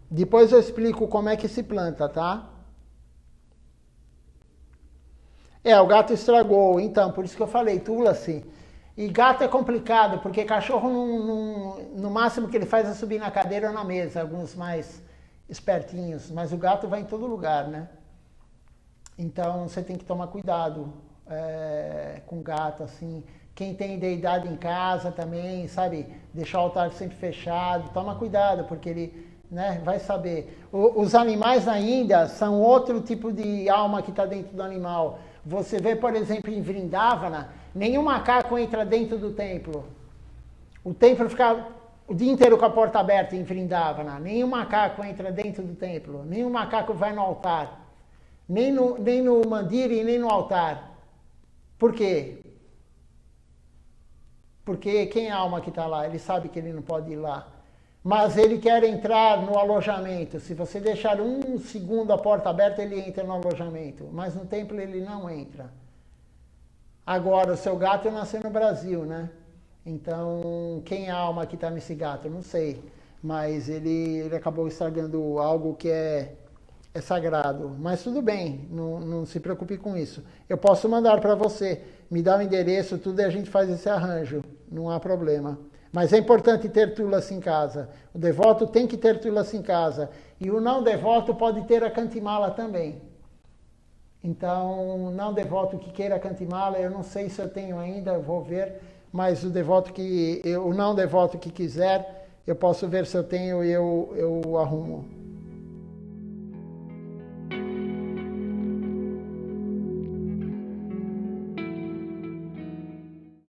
Depois eu explico como é que se planta, tá? O gato estragou, então, por isso que eu falei, tulasi. E gato é complicado, porque cachorro, no máximo que ele faz é subir na cadeira ou na mesa, alguns mais espertinhos, mas o gato vai em todo lugar, né? Então, você tem que tomar cuidado com gato, assim. Quem tem deidade em casa também, sabe? Deixar o altar sempre fechado, toma cuidado, porque ele... Né, vai saber. Os animais na Índia são outro tipo de alma que está dentro do animal. Você vê, por exemplo, em Vrindavana, nenhum macaco entra dentro do templo. O templo fica o dia inteiro com a porta aberta em Vrindavana. Nenhum macaco entra dentro do templo. Nenhum macaco vai no altar. Nem no mandira e nem no altar. Por quê? Porque quem é a alma que está lá? Ele sabe que ele não pode ir lá. Mas ele quer entrar no alojamento. Se você deixar um segundo a porta aberta, ele entra no alojamento. Mas no templo ele não entra. Agora, o seu gato nasceu no Brasil, né? Então, quem é a alma que está nesse gato? Eu não sei. Mas ele acabou estragando algo que é é sagrado. Mas tudo bem, não se preocupe com isso. Eu posso mandar para você, me dá o endereço, tudo, e a gente faz esse arranjo. Não há problema. Mas é importante ter Tula-se em casa. O devoto tem que ter Tula-se em casa. E o não devoto pode ter a Cantimala também. Então, não devoto que queira a Cantimala, eu não sei se eu tenho ainda, eu vou ver. Mas o não devoto que quiser, eu posso ver se eu tenho e eu arrumo.